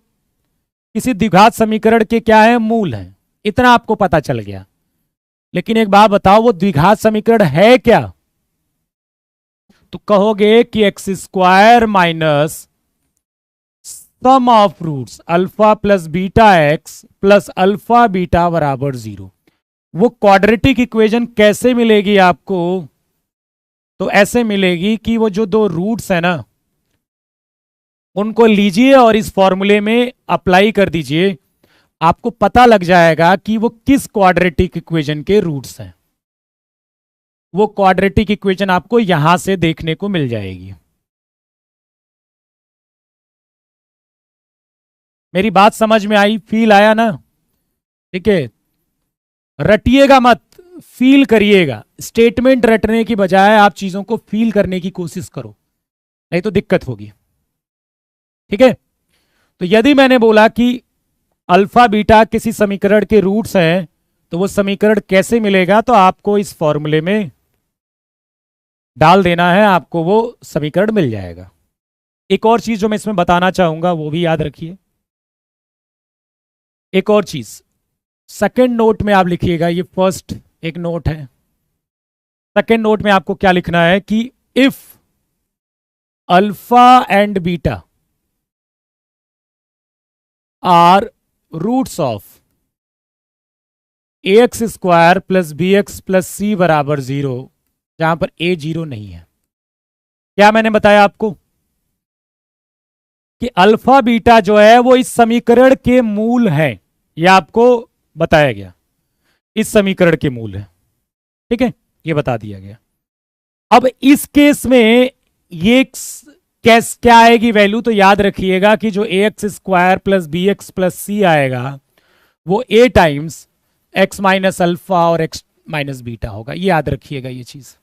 किसी द्विघात समीकरण के क्या है? मूल हैं। इतना आपको पता चल गया, लेकिन एक बात बताओ, वो द्विघात समीकरण है क्या? तो कहोगे कि x square minus sum of roots alpha plus beta x plus alpha beta बराबर 0। वो क्वाड्रेटिक इक्वेशन कैसे मिलेगी आपको? तो ऐसे मिलेगी कि वो जो दो रूट्स है ना, उनको लीजिए और इस फॉर्मूले में अप्लाई कर दीजिए, आपको पता लग जाएगा कि वो किस क्वाड्रेटिक इक्वेशन के रूट्स हैं। वो क्वाड्रेटिक इक्वेशन आपको यहां से देखने को मिल जाएगी। मेरी बात समझ में आई? फील आया ना? ठीक है, रटिएगा मत, फील करिएगा। स्टेटमेंट रटने की बजाय आप चीजों को फील करने की कोशिश करो, नहीं तो दिक्कत होगी। ठीक है, तो यदि मैंने बोला कि अल्फा बीटा किसी समीकरण के रूट्स हैं, तो वो समीकरण कैसे मिलेगा? तो आपको इस फॉर्मूले में डाल देना है, आपको वो समीकरण मिल जाएगा। एक और चीज जो मैं इसमें बताना चाहूंगा वो भी याद रखिए। एक और चीज सेकंड नोट में आप लिखिएगा, ये फर्स्ट एक नोट है। सेकंड नोट में आपको क्या लिखना है कि if alpha and beta are roots of a x square plus B x plus सी बराबर 0, जहां पर ए 0 नहीं है। क्या मैंने बताया आपको कि अल्फा बीटा जो है वो इस समीकरण के मूल है, यह आपको बताया गया, इस समीकरण के मूल है। ठीक है, ये बता दिया गया। अब इस केस में ये क्या आएगी वैल्यू? तो याद रखिएगा कि जो a x square plus B x plus c आएगा वो a times x minus alpha और एक्स माइनस बीटा होगा। ये याद रखिएगा ये चीज।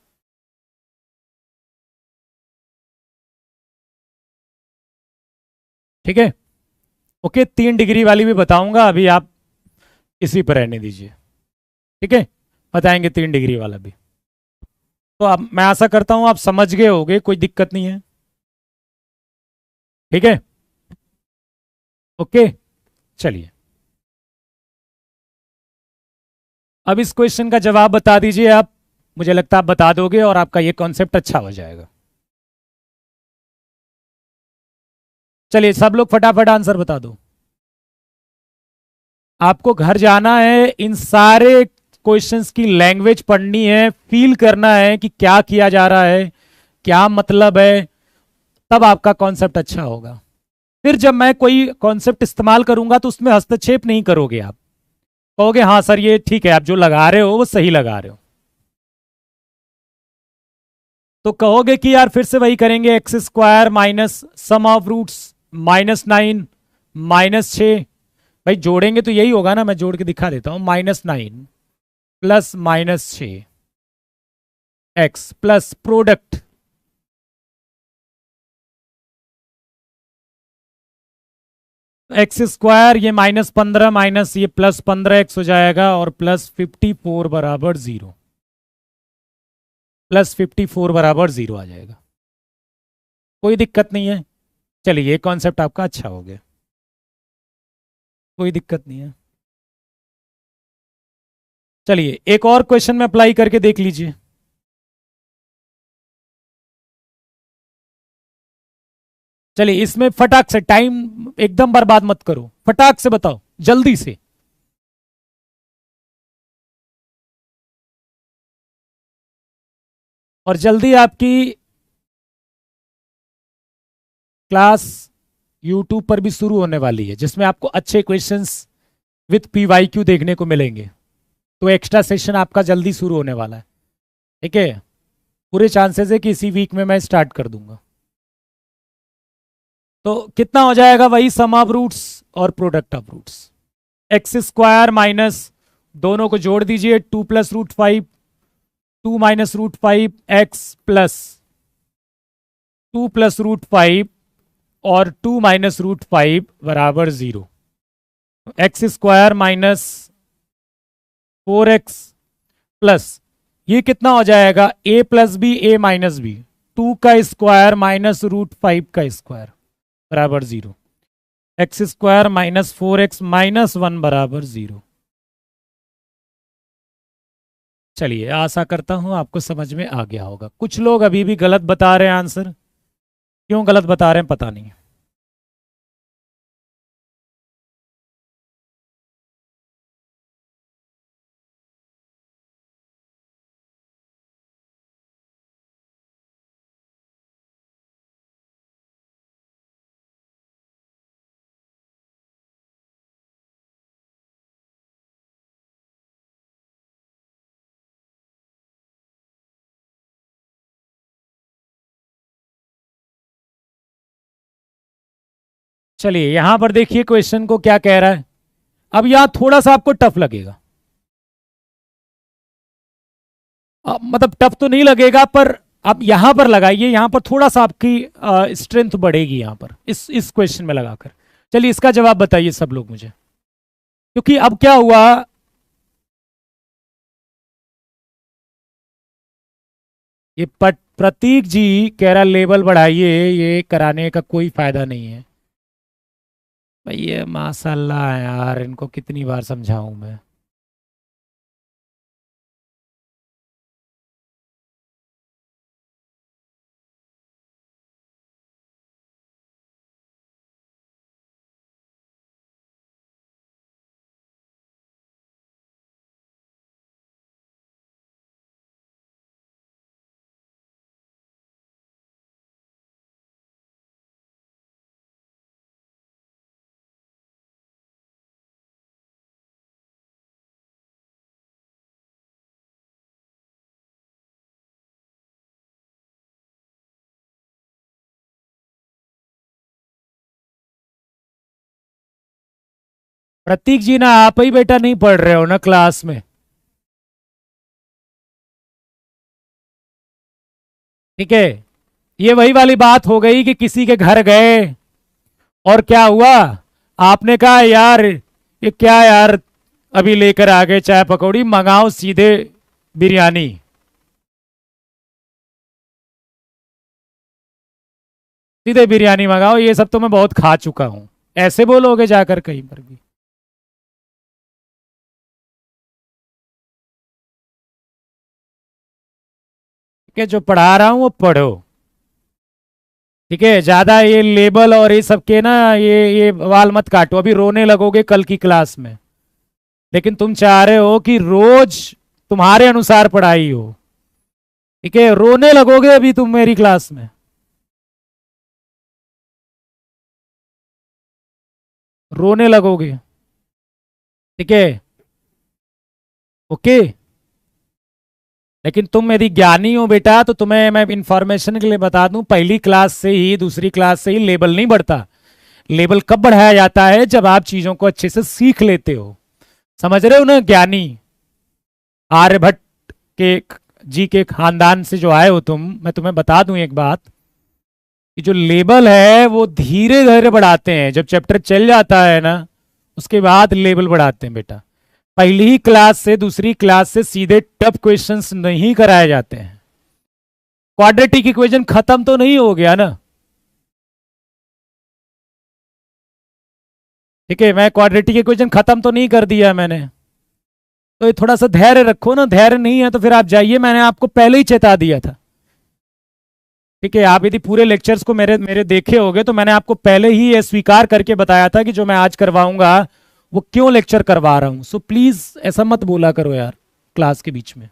ठीक है, ओके। 3 डिग्री वाली भी बताऊंगा, अभी आप इसी पर रहने दीजिए। ठीक है, बताएंगे 3 डिग्री वाला भी। तो अब मैं आशा करता हूं आप समझ गए होंगे, कोई दिक्कत नहीं है। ठीक है, ओके। चलिए अब इस क्वेश्चन का जवाब बता दीजिए आप, मुझे लगता है आप बता दोगे और आपका ये कॉन्सेप्ट अच्छा हो जाएगा। चलिए सब लोग फटाफट आंसर बता दो। आपको घर जाना है, इन सारे क्वेश्चंस की लैंग्वेज पढ़नी है, फील करना है कि क्या किया जा रहा है, क्या मतलब है, तब आपका कॉन्सेप्ट अच्छा होगा। फिर जब मैं कोई कॉन्सेप्ट इस्तेमाल करूंगा तो उसमें हस्तक्षेप नहीं करोगे, आप कहोगे हाँ सर ये ठीक है, आप जो लगा रहे हो वो सही लगा रहे हो। तो कहोगे कि यार फिर से वही करेंगे, x square minus sum of roots -9 -6। भाई जोड़ेंगे तो यही होगा ना, मैं जोड़ के दिखा देता हूं, -9 plus -6 x plus product x square, ये -15 माइनस ये +15 एक्स हो जाएगा और +54 बराबर 0, +54 बराबर 0 आ जाएगा। कोई दिक्कत नहीं है। चलिए ये कॉन्सेप्ट आपका अच्छा हो गया, कोई दिक्कत नहीं है। चलिए एक और क्वेश्चन में अप्लाई करके देख लीजिए। चलिए इसमें फटाक से, टाइम एकदम बर्बाद मत करो, फटाक से बताओ जल्दी से। और जल्दी आपकी क्लास यूट्यूब पर भी शुरू होने वाली है, जिसमें आपको अच्छे क्वेश्चंस विथ PYQ देखने को मिलेंगे। तो एक्स्ट्रा सेशन आपका जल्दी शुरू होने वाला है, ठीक है। पूरे चांसेस है कि इसी वीक में मैं स्टार्ट कर दूंगा। तो कितना हो जाएगा, वही सम ऑफ रूट्स और product of roots. X square minus, दोनों को जोड़ दीजिए, 2 + √5, 2 - √5 एक्स प्लस 2 + √5 और 2 - √5 बराबर 0। एक्स स्क्वायर -4x प्लस, ये कितना हो जाएगा, a + b a - b, 2 का स्क्वायर -√5 का स्क्वायर बराबर 0। एक्स स्क्वायर -4x -1 बराबर 0। चलिए आशा करता हूं आपको समझ में आ गया होगा। कुछ लोग अभी भी गलत बता रहे हैं आंसर, क्यों गलत बता रहे हैं पता नहीं। चलिए यहां पर देखिए क्वेश्चन को क्या कह रहा है। अब यहां थोड़ा सा आपको टफ लगेगा, मतलब टफ तो नहीं लगेगा, पर आप यहां पर लगाइए, यहां पर थोड़ा सा आपकी स्ट्रेंथ बढ़ेगी यहां पर, इस क्वेश्चन में लगाकर। चलिए इसका जवाब बताइए सब लोग मुझे, क्योंकि अब क्या हुआ, ये प्रतीक जी कह रहा लेवल बढ़ाइए, ये कराने का कोई फायदा नहीं है। भाई ये माशाल्लाह है यार, इनको कितनी बार समझाऊं मैं। प्रतीक जी ना, आप ही बेटा नहीं पढ़ रहे हो ना क्लास में, ठीक है। ये वही वाली बात हो गई कि किसी के घर गए और क्या हुआ, आपने कहा यार ये क्या यार, अभी लेकर आ गए चाय पकौड़ी, मंगाओ सीधे बिरयानी। सीधे बिरयानी मंगाओ, ये सब तो मैं बहुत खा चुका हूं। ऐसे बोलोगे जाकर कहीं पर भी? ठीक है, जो पढ़ा रहा हूं वो पढ़ो। ठीक है, ज्यादा ये लेबल और ये सब के ना, ये वाल मत काटो, अभी रोने लगोगे कल की क्लास में। लेकिन तुम चाह रहे हो कि रोज तुम्हारे अनुसार पढ़ाई हो। ठीक है, रोने लगोगे अभी तुम मेरी क्लास में। रोने लगोगे। ठीक है। ओके। लेकिन तुम यदि ज्ञानी हो बेटा, तो तुम्हें मैं इंफॉर्मेशन के लिए बता दूं, पहली क्लास से ही, दूसरी क्लास से ही लेबल नहीं बढ़ता। लेबल कब बढ़ाया जाता है? जब आप चीजों को अच्छे से सीख लेते हो। समझ रहे हो ना? ज्ञानी आर्यभट्ट के जी के खानदान से जो आए हो तुम, मैं तुम्हें बता दूं एक बात, कि जो लेबल है वो धीरे धीरे बढ़ाते हैं। जब चैप्टर चल जाता है ना, उसके बाद लेबल बढ़ाते हैं बेटा। पहली ही क्लास से, दूसरी क्लास से सीधे टफ क्वेश्चंस नहीं कराए जाते हैं। क्वाड्रेटिक इक्वेशन खत्म तो नहीं हो गया ना? ठीक है, मैं क्वाड्रेटिक इक्वेशन खत्म तो नहीं कर दिया मैंने। तो ये थोड़ा सा धैर्य रखो ना। धैर्य नहीं है तो फिर आप जाइए, मैंने आपको पहले ही चेता दिया था। ठीक है, आप यदि पूरे लेक्चर्स को मेरे मेरे देखे होगे तो मैंने आपको पहले ही ये स्वीकार करके बताया था कि जो मैं आज करवाऊंगा वो क्यों लेक्चर करवा रहा हूं। सो प्लीज ऐसा मत बोला करो यार क्लास के बीच में।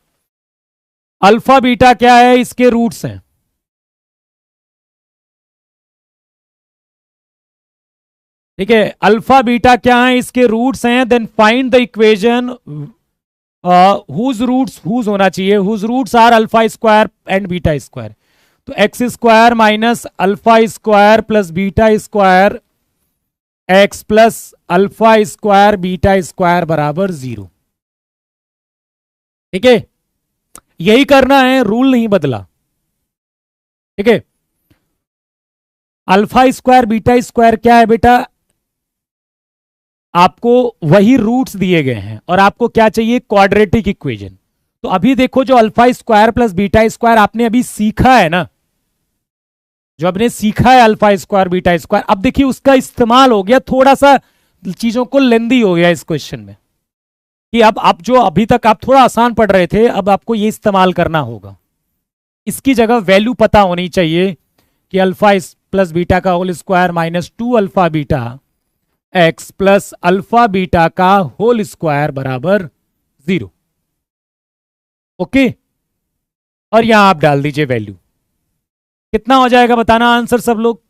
अल्फा बीटा क्या है? इसके रूट्स हैं। ठीक है, अल्फा बीटा क्या है? इसके रूट्स हैं। Then find the equation whose roots, whose होना चाहिए, whose roots are alpha square and beta square. तो x square minus alpha square plus beta square x plus alpha square beta square बराबर 0। ठीक है, यही करना है, रूल नहीं बदला। ठीक है, अल्फा स्क्वायर बीटा स्क्वायर क्या है बेटा? आपको वही रूट्स दिए गए हैं और आपको क्या चाहिए? Quadratic equation. तो अभी देखो, जो alpha square plus beta square आपने अभी सीखा है ना, जो आपने सीखा है अल्फा स्क्वायर बीटा स्क्वायर, अब देखिए उसका इस्तेमाल हो गया, थोड़ा सा चीजों को लेंदी हो गया इस क्वेश्चन में, कि अब आप जो अभी तक आप थोड़ा आसान पढ़ रहे थे, अब आपको ये इस्तेमाल करना होगा। इसकी जगह वैल्यू पता होनी चाहिए कि अल्फा प्लस बीटा का whole square minus 2 alpha beta x plus alpha beta का होल स्क्वायर बराबर 0। ओके, और यहां आप डाल दीजिए वैल्यू। कितना हो जाएगा बताना आंसर सब लोग?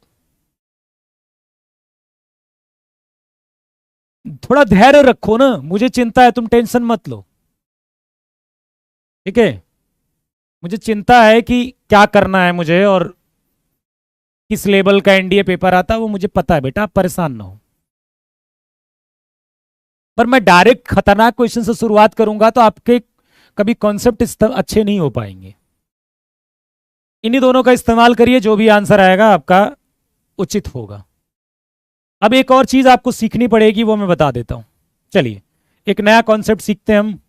थोड़ा धैर्य रखो ना, मुझे चिंता है, तुम टेंशन मत लो। ठीक है, मुझे चिंता है कि क्या करना है मुझे और किस लेवल का एनडीए पेपर आता है, वो मुझे पता है बेटा, आप परेशान ना हो। पर मैं डायरेक्ट खतरनाक क्वेश्चन से शुरुआत करूंगा तो आपके कभी कॉन्सेप्ट अच्छे नहीं हो पाएंगे। इन्हीं दोनों का इस्तेमाल करिए, जो भी आंसर आएगा आपका उचित होगा। अब एक और चीज आपको सीखनी पड़ेगी, वो मैं बता देता हूं। चलिए, एक नया कॉन्सेप्ट सीखते हैं हम।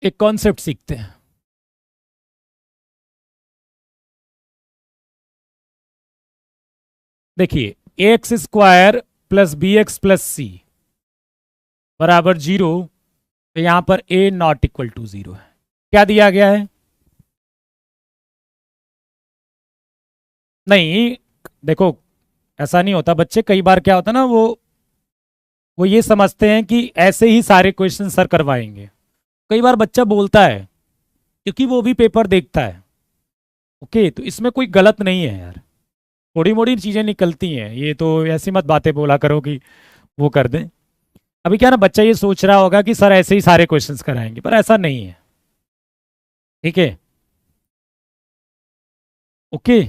एक कॉन्सेप्ट सीखते हैं। देखिए, x square plus B x plus सी बराबर 0। तो यहां पर ए नॉट इक्वल टू 0 है। क्या दिया गया है? नहीं, देखो, ऐसा नहीं होता बच्चे। कई बार क्या होता है ना, वो ये समझते हैं कि ऐसे ही सारे क्वेश्चन सर करवाएंगे। कई बार बच्चा बोलता है, क्योंकि वो भी पेपर देखता है। ओके, तो इसमें कोई गलत नहीं है यार, थोड़ी मोड़ी चीजें निकलती हैं, ये तो ऐसी मत बातें बोला करो कि वो कर दें। अभी क्या ना, बच्चा ये सोच रहा होगा कि सर ऐसे ही सारे क्वेश्चंस कराएंगे, पर ऐसा नहीं है। ठीक है, ओके,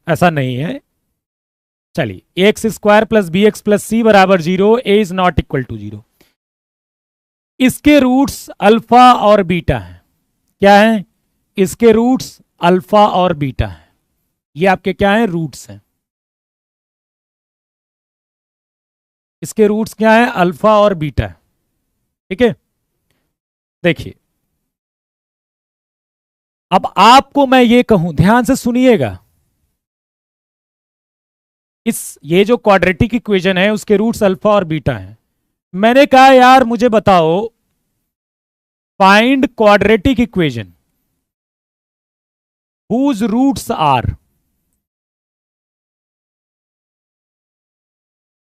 ऐसा नहीं है। चलिए, x square plus B x plus सी बराबर 0, a is not equal to 0। इसके रूट्स अल्फा और बीटा हैं। क्या है? इसके रूट्स अल्फा और बीटा हैं। ये आपके क्या हैं? रूट्स हैं। इसके रूट्स क्या है? अल्फा और बीटा है। ठीक है, देखिए, अब आपको मैं ये कहूं, ध्यान से सुनिएगा, ये जो क्वाड्रेटिक इक्वेशन है उसके रूट्स अल्फा और बीटा हैं। मैंने कहा यार मुझे बताओ find quadratic equation whose roots are,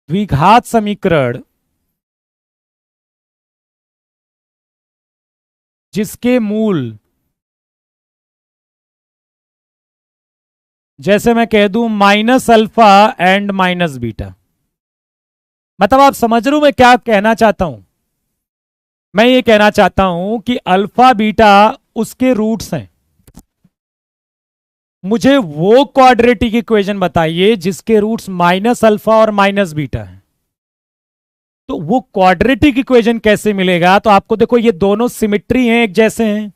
द्विघात समीकरण जिसके मूल, जैसे मैं कह दूं minus alpha and minus beta. मतलब आप समझ रहे हो मैं क्या कहना चाहता हूं? मैं ये कहना चाहता हूं कि अल्फा बीटा उसके रूट्स हैं। मुझे वो क्वाड्रेटिक इक्वेशन बताइए जिसके रूट्स माइनस अल्फा और माइनस बीटा है। तो वो क्वाड्रेटिक इक्वेशन कैसे मिलेगा? तो आपको देखो ये दोनों सिमिट्री हैं, एक जैसे हैं।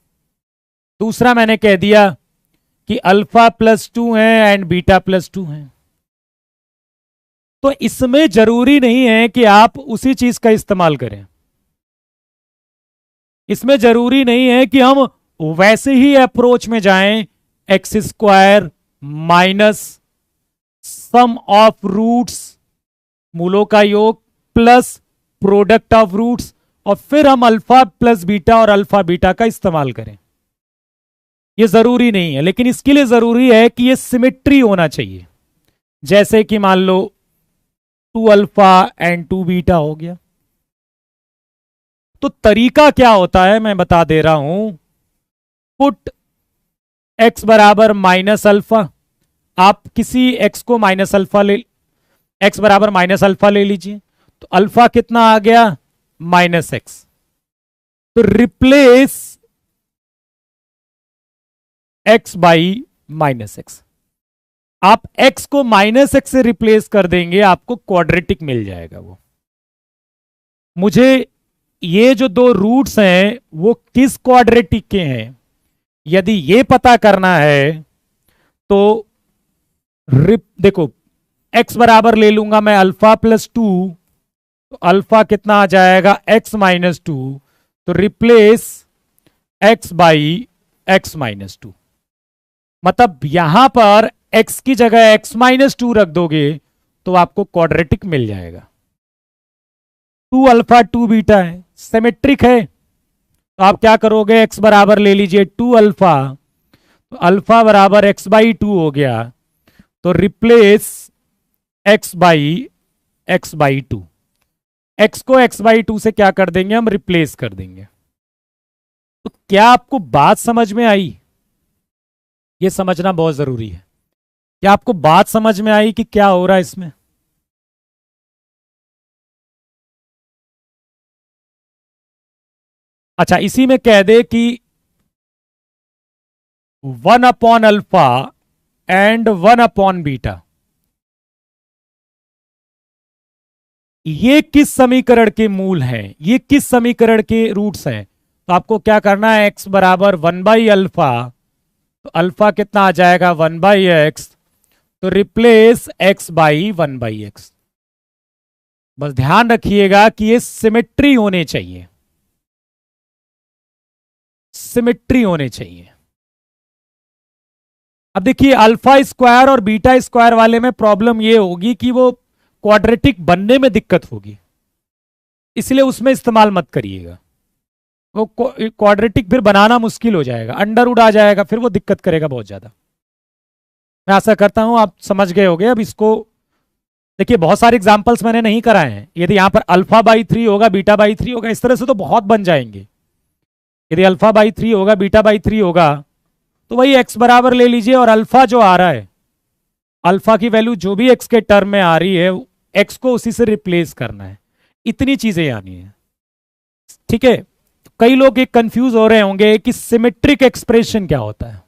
दूसरा मैंने कह दिया कि अल्फा +2 है एंड बीटा +2 है। तो इसमें जरूरी नहीं है कि आप उसी चीज का इस्तेमाल करें। इसमें जरूरी नहीं है कि हम वैसे ही अप्रोच में जाएं, x² minus sum of roots, मूलों का योग, प्लस प्रोडक्ट ऑफ रूट्स, और फिर हम अल्फा प्लस बीटा और अल्फा बीटा का इस्तेमाल करें। यह जरूरी नहीं है, लेकिन इसके लिए जरूरी है कि यह सिमेट्री होना चाहिए। जैसे कि मान लो 2 अल्फा एंड 2 बीटा हो गया। तो तरीका क्या होता है मैं बता दे रहा हूं। पुट x बराबर माइनस अल्फा, आप किसी x को माइनस अल्फा ले, x बराबर माइनस अल्फा ले लीजिए। तो अल्फा कितना आ गया? -x। तो रिप्लेस x बाई -x। आप x को -x से रिप्लेस कर देंगे, आपको क्वाड्रेटिक मिल जाएगा। वो मुझे ये जो दो रूट्स हैं वो किस क्वाड्रेटिक के हैं यदि ये पता करना है तो देखो x बराबर ले लूंगा मैं अल्फा +2, तो अल्फा कितना आ जाएगा? x -2। तो रिप्लेस x बाई x -2। मतलब यहां पर x की जगह x -2 रख दोगे तो आपको क्वाड्रेटिक मिल जाएगा। 2 अल्फा 2 बीटा है, सिमेट्रिक है। तो आप क्या करोगे? x बराबर ले लीजिए 2 अल्फा, तो अल्फा बराबर x/2 हो गया। तो रिप्लेस x/2। x को x/2 से क्या कर देंगे? हम रिप्लेस कर देंगे। तो क्या आपको बात समझ में आई? ये समझना बहुत जरूरी है। क्या आपको बात समझ में आई कि क्या हो रहा है इसमें? अच्छा, इसी में कह दे कि 1/अल्फा एंड 1/बीटा, ये किस समीकरण के मूल हैं? ये किस समीकरण के रूट्स हैं? तो आपको क्या करना है? x बराबर 1/अल्फा, तो अल्फा कितना आ जाएगा? 1/x। तो रिप्लेस x बाई 1/x। बस ध्यान रखिएगा कि ये सिमेट्री होने चाहिए, सिमेट्री होने चाहिए। अब देखिए अल्फा स्क्वायर और बीटा स्क्वायर वाले में प्रॉब्लम ये होगी कि वो क्वाड्रेटिक बनने में दिक्कत होगी, इसलिए उसमें इस्तेमाल मत करिएगा। वो क्वाड्रेटिक फिर बनाना मुश्किल हो जाएगा, अंडर रूट आ जाएगा, फिर वो दिक्कत करेगा बहुत ज्यादा। मैं आशा करता हूं आप समझ गए होंगे। अब इसको देखिए, बहुत सारे एग्जांपल्स मैंने नहीं कराए हैं। यदि यहां पर अल्फा/3 होगा, बीटा/3 होगा, इस तरह से तो बहुत बन जाएंगे। यदि अल्फा/3 होगा, बीटा/3 होगा, तो वही x बराबर ले लीजिए, और अल्फा जो आ रहा है, अल्फा की वैल्यू जो भी x के टर्म में आ रही है, x को उसी से रिप्लेस करना है। इतनी चीजें आनी है, ठीक है। कई लोग एक कंफ्यूज हो रहे होंगे कि सिमेट्रिक एक्सप्रेशन क्या होता है।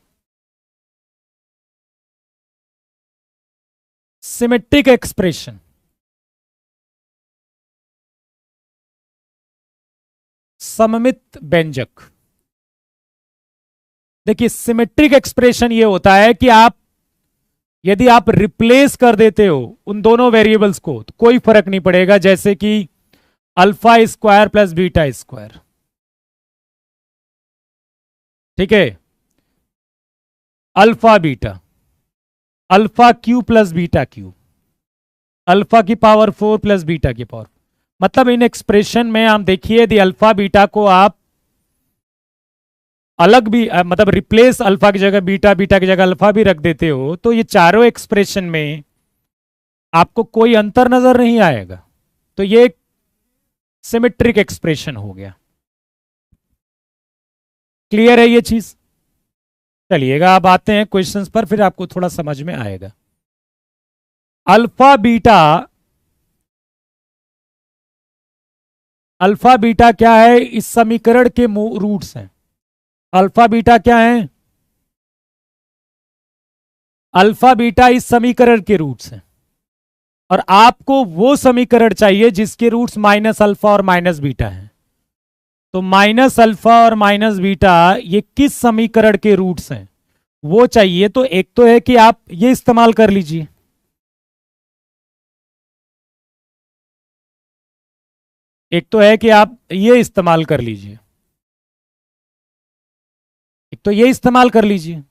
सिमेट्रिक एक्सप्रेशन, सममित व्यंजक। देखिए सिमेट्रिक एक्सप्रेशन ये होता है कि यदि आप रिप्लेस कर देते हो उन दोनों वेरिएबल्स को तो कोई फर्क नहीं पड़ेगा। जैसे कि अल्फा² प्लस बीटा², ठीक है। Alpha beta, alpha Q plus beta Q, alpha की पावर 4 प्लस बीटा की पावर। मतलब इन एक्सप्रेशन में आप देखिए यदि अल्फा बीटा को आप अलग भी मतलब रिप्लेस अल्फा की जगह बीटा, बीटा की जगह अल्फा भी रख देते हो तो ये चारों एक्सप्रेशन में आपको कोई अंतर नजर नहीं आएगा। तो ये एक सिमेट्रिक एक्सप्रेशन हो गया। क्लियर है ये चीज? चलिएगा अब आते हैं क्वेश्चंस पर, फिर आपको थोड़ा समझ में आएगा। अल्फा बीटा, अल्फा बीटा क्या है? इस समीकरण के रूट्स हैं। अल्फा बीटा क्या है? अल्फा बीटा इस समीकरण के रूट्स हैं, और आपको वो समीकरण चाहिए जिसके रूट्स माइनस अल्फा और माइनस बीटा हैं। तो माइनस अल्फा और माइनस बीटा ये किस समीकरण के रूट्स हैं वो चाहिए। तो एक तो है कि आप ये इस्तेमाल कर लीजिए, एक तो है कि आप ये इस्तेमाल कर लीजिए, एक तो ये इस्तेमाल कर लीजिए,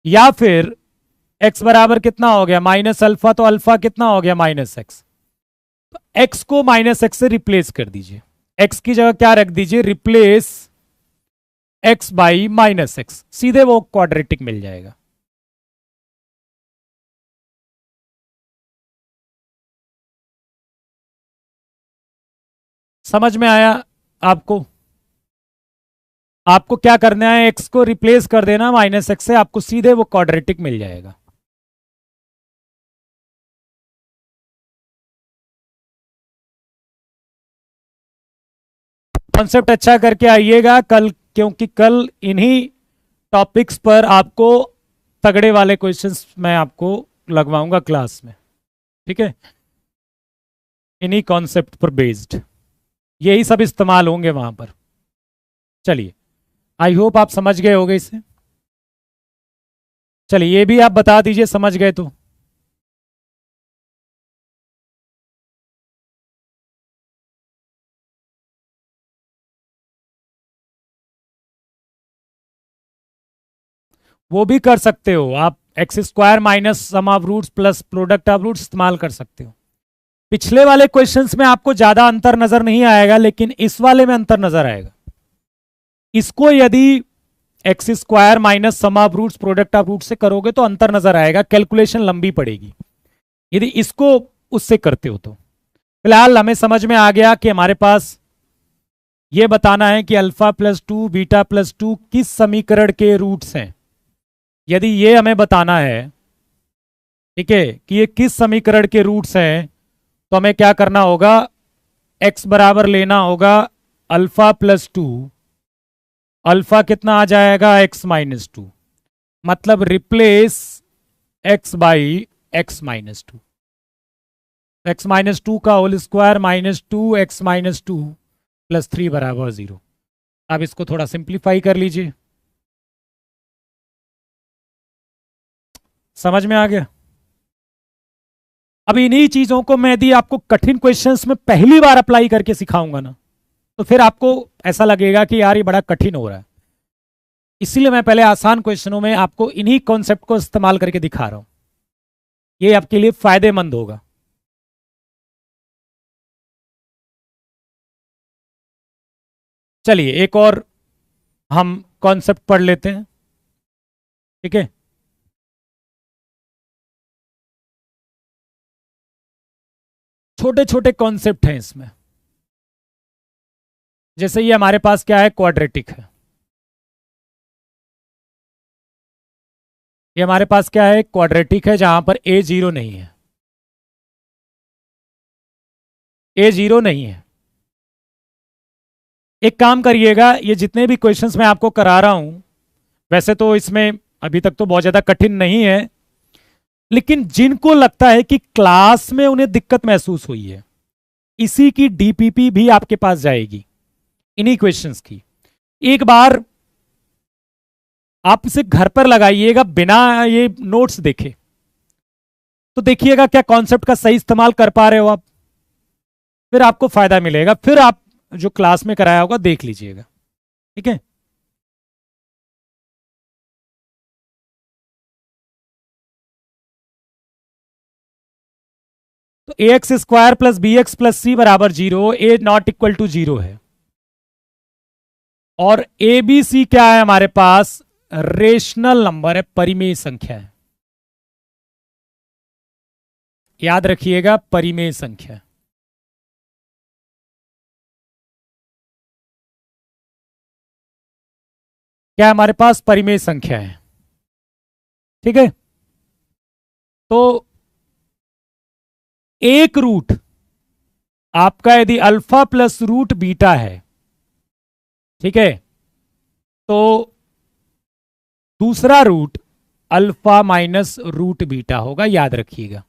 या फिर x बराबर कितना हो गया? माइनस अल्फा, तो अल्फा कितना हो गया? Minus x. तो x को माइनस एक्स से रिप्लेस कर दीजिए, x की जगह क्या रख दीजिए? Replace x by minus x, सीधे वो क्वाड्रेटिक मिल जाएगा। समझ में आया आपको? आपको क्या करना है? x को रिप्लेस कर देना माइनस एक्स से, आपको सीधे वो क्वाड्रेटिक मिल जाएगा। कॉन्सेप्ट अच्छा करके आइएगा कल, क्योंकि कल इन्हीं टॉपिक्स पर आपको तगड़े वाले क्वेश्चंस मैं आपको लगवाऊंगा क्लास में, ठीक है? इन्हीं कॉन्सेप्ट पर बेस्ड यही सब इस्तेमाल होंगे वहां पर। चलिए, आई होप आप समझ गए होंगे इसे। चलिए ये भी आप बता दीजिए समझ गए तो। वो भी कर सकते हो आप, x square minus sum of roots plus product of roots इस्तेमाल कर सकते हो। पिछले वाले क्वेश्चंस में आपको ज्यादा अंतर नजर नहीं आएगा, लेकिन इस वाले में अंतर नजर आएगा। इसको यदि x square minus sum of roots product of roots से करोगे तो अंतर नजर आएगा, कैलकुलेशन लंबी पड़ेगी। यदि इसको उससे करते हो तो फिलहाल हमें समझ में आ गया कि हमारे पास ये बताना है कि alpha plus two beta plus two किस समीकरण के रूट्स हैं। यदि ये हमें बताना है, ठीक है, कि ये किस समीकरण के रूट्स हैं, तो हमें क्या करना होगा? x बराबर लेना होगा अल्फा प्लस टू, अल्फा कितना आ जाएगा? x माइनस टू, मतलब replace x by x minus two, x minus two का whole square minus two x minus two plus three बराबर जीरो। अब इसको थोड़ा सिंप्लीफाई कर लीजिए। समझ में आ गया? अब इन्हीं चीजों को मैं यदि आपको कठिन क्वेश्चंस में पहली बार अप्लाई करके सिखाऊंगा ना, तो फिर आपको ऐसा लगेगा कि यार ये बड़ा कठिन हो रहा है। इसीलिए मैं पहले आसान क्वेश्चनों में आपको इन्हीं कॉन्सेप्ट को इस्तेमाल करके दिखा रहा हूं, ये आपके लिए फायदेमंद होगा। चलिए एक और हम कॉन्सेप्ट पढ़ लेते हैं, ठीक है? छोटे छोटे कॉन्सेप्ट हैं इसमें। जैसे ये हमारे पास क्या है? क्वाड्रेटिक है। ये हमारे पास क्या है? क्वाड्रेटिक है, जहां पर ए जीरो नहीं है, ए जीरो नहीं है। एक काम करिएगा, ये जितने भी क्वेश्चंस मैं आपको करा रहा हूं, वैसे तो इसमें अभी तक तो बहुत ज्यादा कठिन नहीं है, लेकिन जिनको लगता है कि क्लास में उन्हें दिक्कत महसूस हुई है, इसी की डीपीपी भी आपके पास जाएगी, इन्हीं क्वेश्चंस की। एक बार आप इसे घर पर लगाइएगा बिना ये नोट्स देखे, तो देखिएगा क्या कॉन्सेप्ट का सही इस्तेमाल कर पा रहे हो आप, फिर आपको फायदा मिलेगा। फिर आप जो क्लास में कराया होगा देख लीजिएगा, ठीक है? तो a x square plus B x plus सी बराबर 0, ए नॉट इक्वल टू 0 है। और ए बी सी क्या है हमारे पास? रेशनल नंबर है, परिमेय संख्या है। याद रखिएगा, परिमेय संख्या। क्या हमारे पास? परिमेय संख्या है। ठीक है, तो एक रूट आपका यदि अल्फा प्लस रूट बीटा है, ठीक है, तो दूसरा root alpha minus root beta होगा। याद रखिएगा,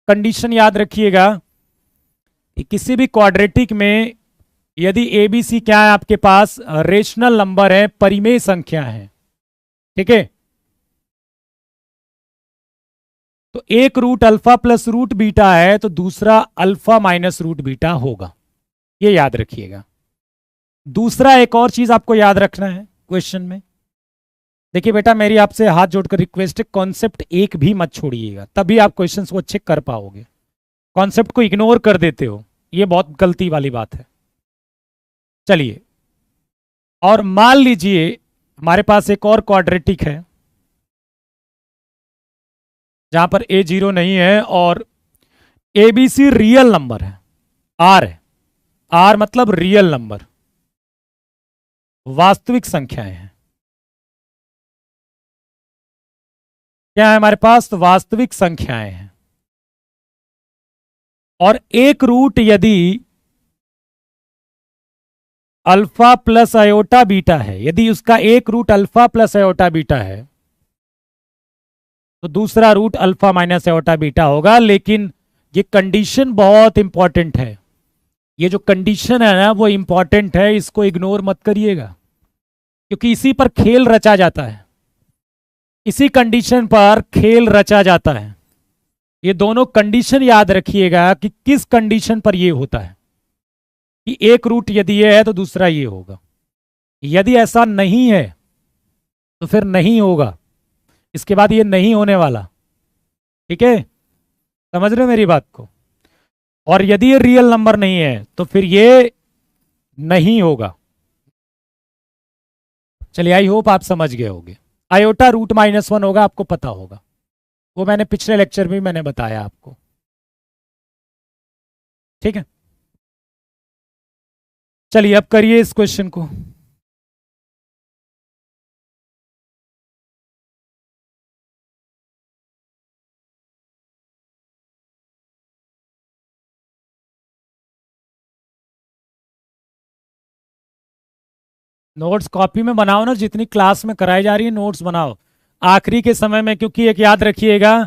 कंडीशन याद रखिएगा कि किसी भी क्वाड्रेटिक में यदि ए बी सी क्या है आपके पास? रेशनल नंबर है, परिमेय संख्या है। ठीक है, तो एक root alpha plus root beta है तो दूसरा अल्फा माइनस रूट बीटा होगा। ये याद रखिएगा। दूसरा एक और चीज आपको याद रखना है क्वेश्चन में। देखिए बेटा, मेरी आपसे हाथ जोड़कर रिक्वेस्ट है, कॉन्सेप्ट एक भी मत छोड़िएगा, तभी आप क्वेश्चन को अच्छे कर पाओगे। कॉन्सेप्ट को इग्नोर कर देते हो, ये बहुत गलती वाली बात है। चलिए, और मान लीजिए हमारे पास एक और क्वाड्रेटिक है जहां पर ए जीरो नहीं है और a b c real number है, आर है। आर मतलब रियल नंबर, वास्तविक संख्याएं हैं। क्या है हमारे पास? तो वास्तविक संख्याएं हैं। और एक रूट यदि अल्फा प्लस अयोटा बीटा है, यदि उसका एक root alpha plus iota beta है तो दूसरा root alpha minus iota beta होगा। लेकिन ये कंडीशन बहुत इंपॉर्टेंट है। ये जो कंडीशन है ना, वो इंपॉर्टेंट है, इसको इग्नोर मत करिएगा, क्योंकि इसी पर खेल रचा जाता है। इसी कंडीशन पर खेल रचा जाता है। ये दोनों कंडीशन याद रखिएगा कि किस कंडीशन पर ये होता है कि एक रूट यदि ये है तो दूसरा ये होगा। यदि ऐसा नहीं है तो फिर नहीं होगा, इसके बाद ये नहीं होने वाला। ठीक है, समझ रहे हो मेरी बात को? और यदि ये रियल नंबर नहीं है तो फिर ये नहीं होगा। चलिए, आई होप आप समझ गए होंगे। आयोटा रूट माइनस वन होगा, आपको पता होगा, वो मैंने पिछले लेक्चर में मैंने बताया आपको। ठीक है, चलिए अब करिए इस क्वेश्चन को। नोट्स कॉपी में बनाओ ना, जितनी क्लास में कराई जा रही है नोट्स बनाओ आखिरी के समय में, क्योंकि एक याद रखिएगा,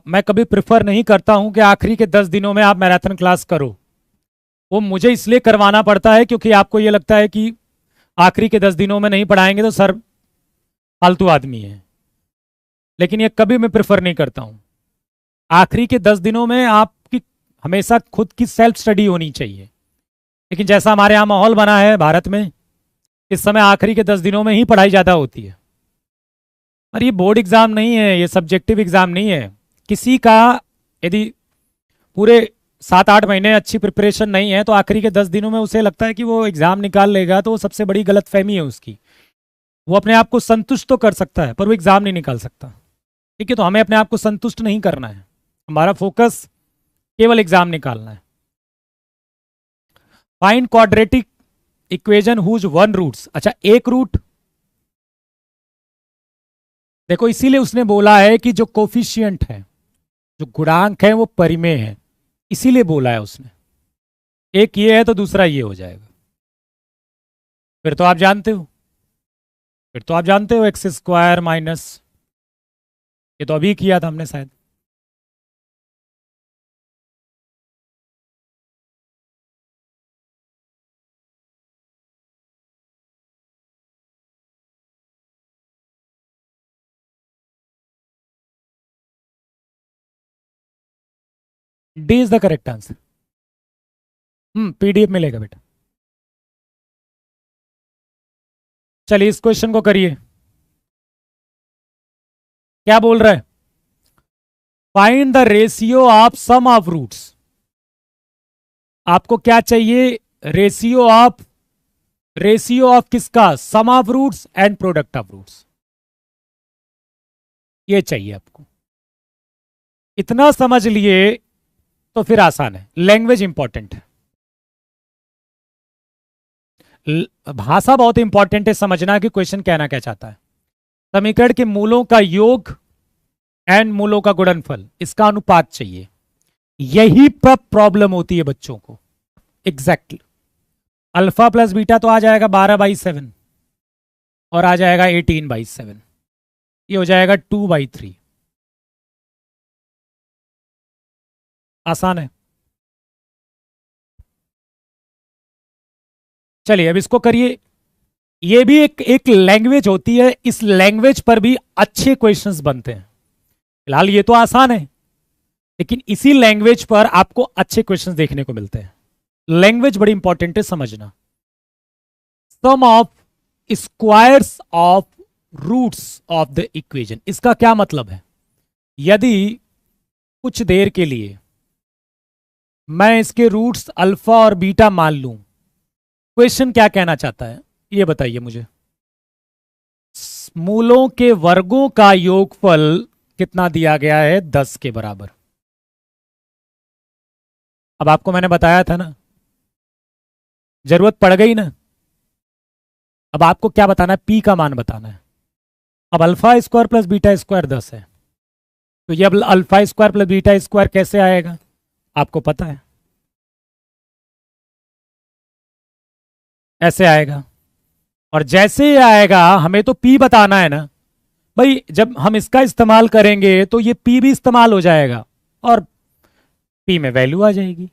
मैं कभी प्रिफर नहीं करता हूं कि आखिरी के 10 दिनों में आप मैराथन क्लास करो। वो मुझे इसलिए करवाना पड़ता है क्योंकि आपको ये लगता है कि आखिरी के 10 दिनों में नहीं पढ़ाएंगे तो सर फालतू आदमी है, लेकिन ये कभी मैं प्रिफर नहीं करता हूं। आखिरी के 10 दिनों में आपकी हमेशा खुद की सेल्फ स्टडी होनी चाहिए। लेकिन जैसा हमारे यहाँ माहौल बना है भारत में, इस समय आखिरी के 10 दिनों में ही पढ़ाई ज़्यादा होती है। और ये बोर्ड एग्जाम नहीं है, ये सब्जेक्टिव एग्जाम नहीं है। किसी का यदि पूरे 7-8 महीने अच्छी प्रिपरेशन नहीं है तो आखिरी के 10 दिनों में उसे लगता है कि वो एग्जाम निकाल लेगा, तो वो सबसे बड़ी गलतफहमी है उसकी। वो अपने आप को संतुष्ट तो कर सकता है पर वो एग्जाम नहीं निकाल सकता। ठीक है, तो हमें अपने आप को संतुष्ट नहीं करना है, हमारा फोकस केवल एग्जाम निकालना है। Find quadratic equation whose one roots. अच्छा, एक रूट, देखो इसीलिए उसने बोला है कि जो कोफिशियंट है, जो गुणांक है, वो परिमेय है, इसीलिए बोला है उसने। एक ये है तो दूसरा ये हो जाएगा। फिर तो आप जानते हो, फिर तो आप जानते हो एक्स स्क्वायर माइनस, ये तो अभी किया था हमने शायद। D is the correct answer. PDF मिलेगा बेटा। चलिए इस क्वेश्चन को करिए। क्या बोल रहा है? Find the ratio of sum of roots. आपको क्या चाहिए? रेशियो ऑफ किसका? Sum of roots and product of roots. ये चाहिए आपको। इतना समझ लिए तो फिर आसान है। लैंग्वेज इंपॉर्टेंट है, भाषा बहुत इंपॉर्टेंट है समझना कि क्वेश्चन कहना क्या चाहता है। समीकरण के मूलों का योग एंड मूलों का गुणनफल, इसका अनुपात चाहिए। यही पर प्रॉब्लम होती है बच्चों को। एग्जैक्टली अल्फा प्लस बीटा तो आ जाएगा 12/7 और आ जाएगा 18/7। ये हो जाएगा 2/3। आसान है। चलिए अब इसको करिए। ये भी एक लैंग्वेज होती है, इस लैंग्वेज पर भी अच्छे क्वेश्चंस बनते हैं। फिलहाल ये तो आसान है, लेकिन इसी लैंग्वेज पर आपको अच्छे क्वेश्चंस देखने को मिलते हैं। लैंग्वेज बड़ी इंपॉर्टेंट है समझना। Sum of squares of roots of the equation, इसका क्या मतलब है? यदि कुछ देर के लिए मैं इसके रूट्स अल्फा और बीटा मान लूं, क्वेश्चन क्या कहना चाहता है ये बताइए मुझे। मूलों के वर्गों का योगफल कितना दिया गया है? 10 के बराबर। अब आपको मैंने बताया था ना, जरूरत पड़ गई ना। अब आपको क्या बताना है? पी का मान बताना है। अब alpha square plus beta square 10 है, तो ये अब alpha square plus beta square कैसे आएगा आपको पता है? ऐसे आएगा। और जैसे ही आएगा हमें तो पी बताना है ना भाई। जब हम इसका इस्तेमाल करेंगे तो ये पी भी इस्तेमाल हो जाएगा और पी में वैल्यू आ जाएगी।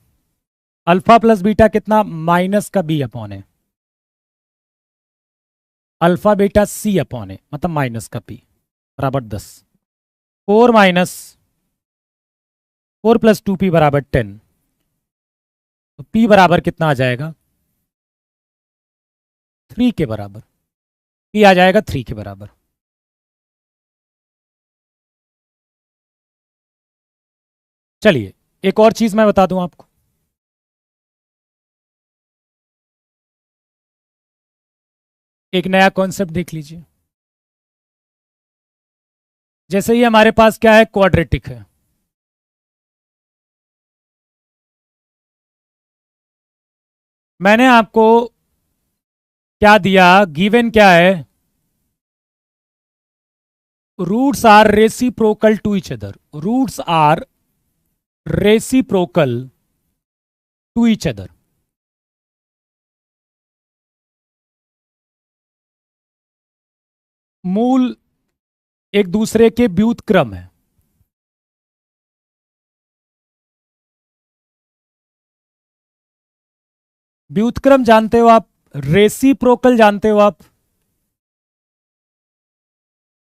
अल्फा प्लस बीटा कितना? माइनस का बी अपॉन है। अल्फा बीटा सी अपॉन है, मतलब माइनस का पी बराबर 10। 4 प्लस 2p बराबर 10। तो p बराबर कितना आ जाएगा? 3 के बराबर। p आ जाएगा 3 के बराबर। चलिए एक और चीज मैं बता दूं आपको। एक नया कॉन्सेप्ट देख लीजिए। जैसे ही हमारे पास क्या है? क्वाड्रेटिक है। मैंने आपको क्या दिया? गिवन क्या है? Roots are reciprocal to each other. Roots are reciprocal to each other. मूल एक दूसरे के व्युत्क्रम है। व्युत्क्रम जानते हो आप? रेसिप्रोकल जानते हो आप?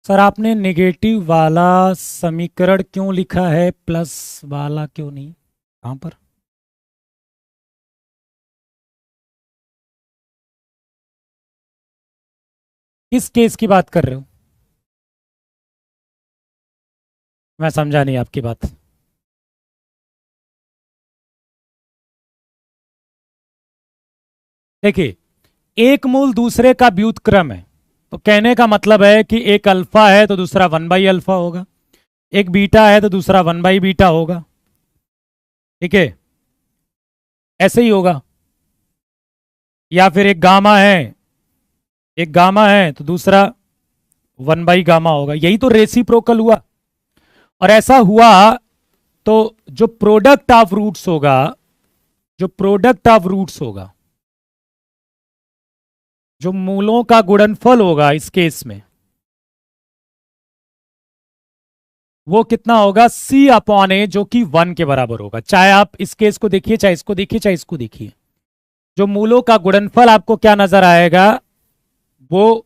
सर आपने नेगेटिव वाला समीकरण क्यों लिखा है, प्लस वाला क्यों नहीं? कहां पर? किस केस की बात कर रहे हो? मैं समझा नहीं आपकी बात। देखिए, एक मूल दूसरे का व्युत्क्रम है, तो कहने का मतलब है कि एक अल्फा है तो दूसरा 1/अल्फा होगा, एक बीटा है तो दूसरा 1/बीटा होगा। ठीक है, ऐसे ही होगा। या फिर एक गामा है तो दूसरा 1/गामा होगा। यही तो रेसिप्रोकल हुआ। और ऐसा हुआ तो जो प्रोडक्ट ऑफ रूट्स होगा, जो प्रोडक्ट ऑफ रूट्स होगा, जो मूलों का गुणनफल होगा इस केस में, वो कितना होगा? c अपॉन ए, जो कि 1 के बराबर होगा। चाहे आप इस केस को देखिए, चाहे इसको देखिए, चाहे इसको देखिए, जो मूलों का गुणनफल आपको क्या नजर आएगा? वो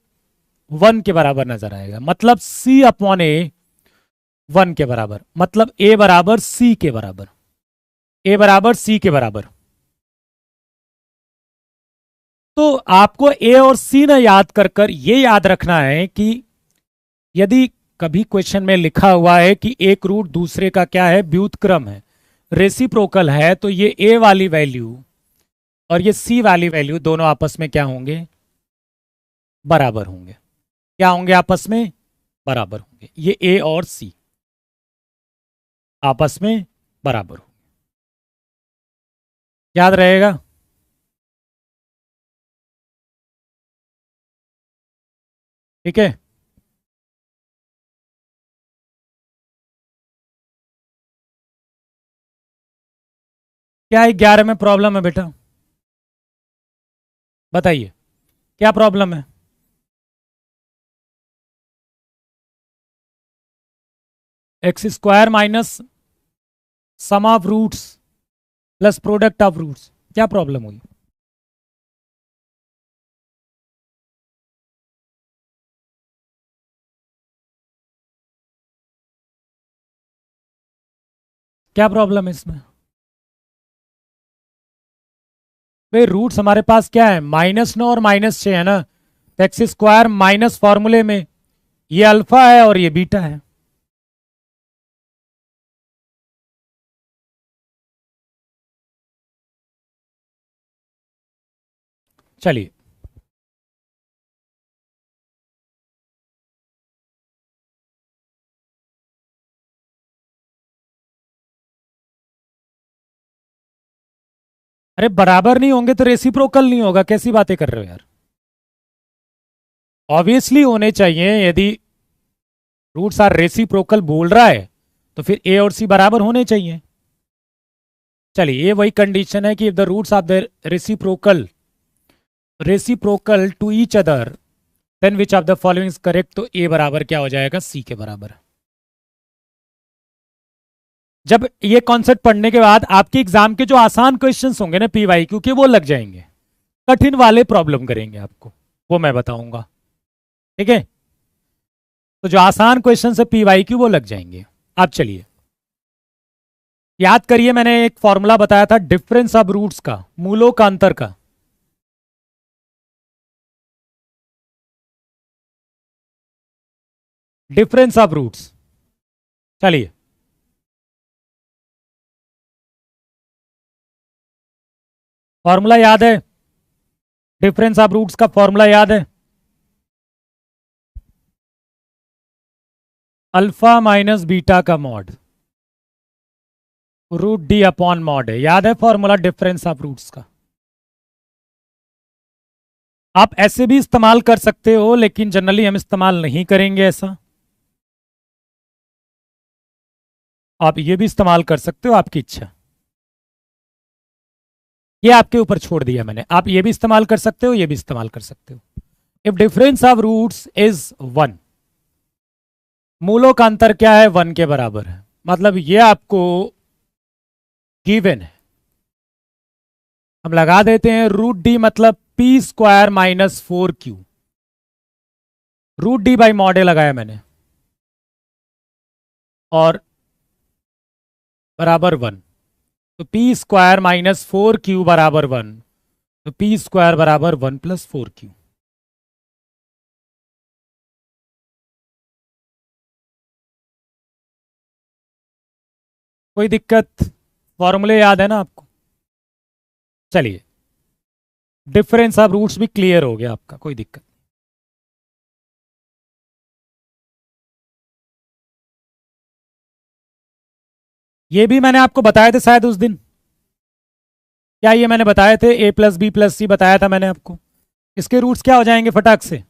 1 के बराबर नजर आएगा। मतलब c अपॉन ए 1 के बराबर, मतलब a बराबर c के बराबर। a बराबर c के बराबर। तो आपको a और c न याद कर कर ये याद रखना है कि यदि कभी क्वेश्चन में लिखा हुआ है कि एक रूट दूसरे का क्या है, व्युत्क्रम है, रेसिप्रोकल है, तो ये ए वाली वैल्यू और ये सी वाली वैल्यू दोनों आपस में क्या होंगे, बराबर होंगे। क्या होंगे आपस में, बराबर होंगे। ये ए और सी आपस में बराबर होंगे, याद रहेगा। ठीक है, क्या 11 में प्रॉब्लम है बेटा, बताइए क्या प्रॉब्लम है। X square minus sum of roots plus product of roots, क्या प्रॉब्लम हुई। क्या प्रॉब्लम है इसमें भाई, रूट्स हमारे पास क्या है, -9 और -6 है ना, तो एक्स स्क्वायर माइनस फॉर्मूले में ये अल्फा है और ये बीटा है। चलिए, अरे बराबर नहीं होंगे तो रेसिप्रोकल नहीं होगा, कैसी बातें कर रहे हो यार। ऑब्वियसली होने चाहिए, यदि रूट्स आर रेसिप्रोकल बोल रहा है तो फिर ए और सी बराबर होने चाहिए। चलिए, ये वही कंडीशन है कि if the roots of the reciprocal to each other then which of the following is correct, तो ए बराबर क्या हो जाएगा, सी के बराबर। जब ये कॉन्सेप्ट पढ़ने के बाद आपके एग्जाम के जो आसान क्वेश्चंस होंगे ना पी वाई क्यू के, वो लग जाएंगे, कठिन वाले प्रॉब्लम करेंगे आपको, वो मैं बताऊंगा। ठीक है, तो जो आसान क्वेश्चन है पी वाई क्यू वो लग जाएंगे। अब चलिए याद करिए, मैंने एक फॉर्मूला बताया था डिफरेंस ऑफ रूट्स का, मूलों का अंतर का। डिफरेंस ऑफ रूट्स, चलिए फॉर्मूला याद है, डिफरेंस ऑफ रूट्स का फॉर्मूला याद है, अल्फा माइनस बीटा का mod root D upon mod है, याद है फॉर्मूला डिफरेंस ऑफ रूट्स का। आप ऐसे भी इस्तेमाल कर सकते हो, लेकिन जनरली हम इस्तेमाल नहीं करेंगे ऐसा। आप ये भी इस्तेमाल कर सकते हो, आपकी इच्छा, ये आपके ऊपर छोड़ दिया मैंने। आप ये भी इस्तेमाल कर सकते हो, ये भी इस्तेमाल कर सकते हो। If difference of roots is 1, मूलों का अंतर क्या है, 1 के बराबर है, मतलब ये आपको गिवन है। हम लगा देते हैं रूट डी मतलब P square minus 4q, root D by mod a लगाया मैंने, और बराबर 1, तो पी स्क्वायर माइनस 4q बराबर 1, तो पी स्क्वायर बराबर 1 प्लस 4q। कोई दिक्कत, फॉर्मूले याद है ना आपको। चलिए, डिफरेंस ऑफ रूट्स भी क्लियर हो गया आपका, कोई दिक्कत। ये भी मैंने आपको बताए थे शायद उस दिन, क्या ये मैंने बताए थे, a प्लस बी प्लस सी बताया था मैंने आपको। इसके रूट्स क्या हो जाएंगे फटाक से,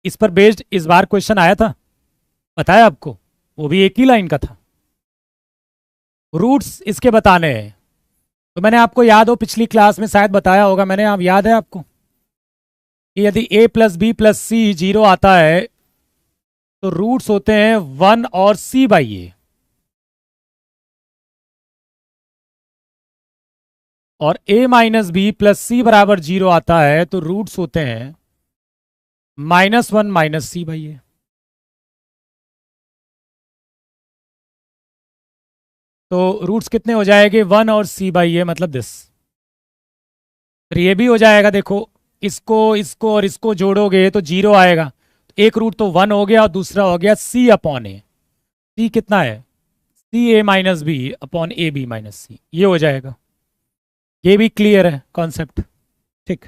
इस पर बेस्ड इस बार क्वेश्चन आया था, बताया आपको, वो भी एक ही लाइन का था। रूट्स इसके बताने हैं, तो मैंने आपको याद हो पिछली क्लास में शायद बताया होगा मैंने, आप याद है आपको कि यदि a प्लस बी प्लस सी 0 आता है तो रूट्स होते हैं 1 और c बाई ए, और a माइनस बी प्लस सी बराबर 0 आता है तो रूट्स होते हैं -1 माइनस सी बाई ए। तो रूट्स कितने हो जाएंगे, 1 और c बाई ए, मतलब दिस। फिर ये भी हो जाएगा, देखो इसको इसको और इसको जोड़ोगे तो 0 आएगा, एक रूट तो 1 हो गया और दूसरा हो गया c अपॉन ए। c कितना है? C a minus b upon a b minus c, ये हो जाएगा। ये भी क्लियर है कॉन्सेप्ट? ठीक।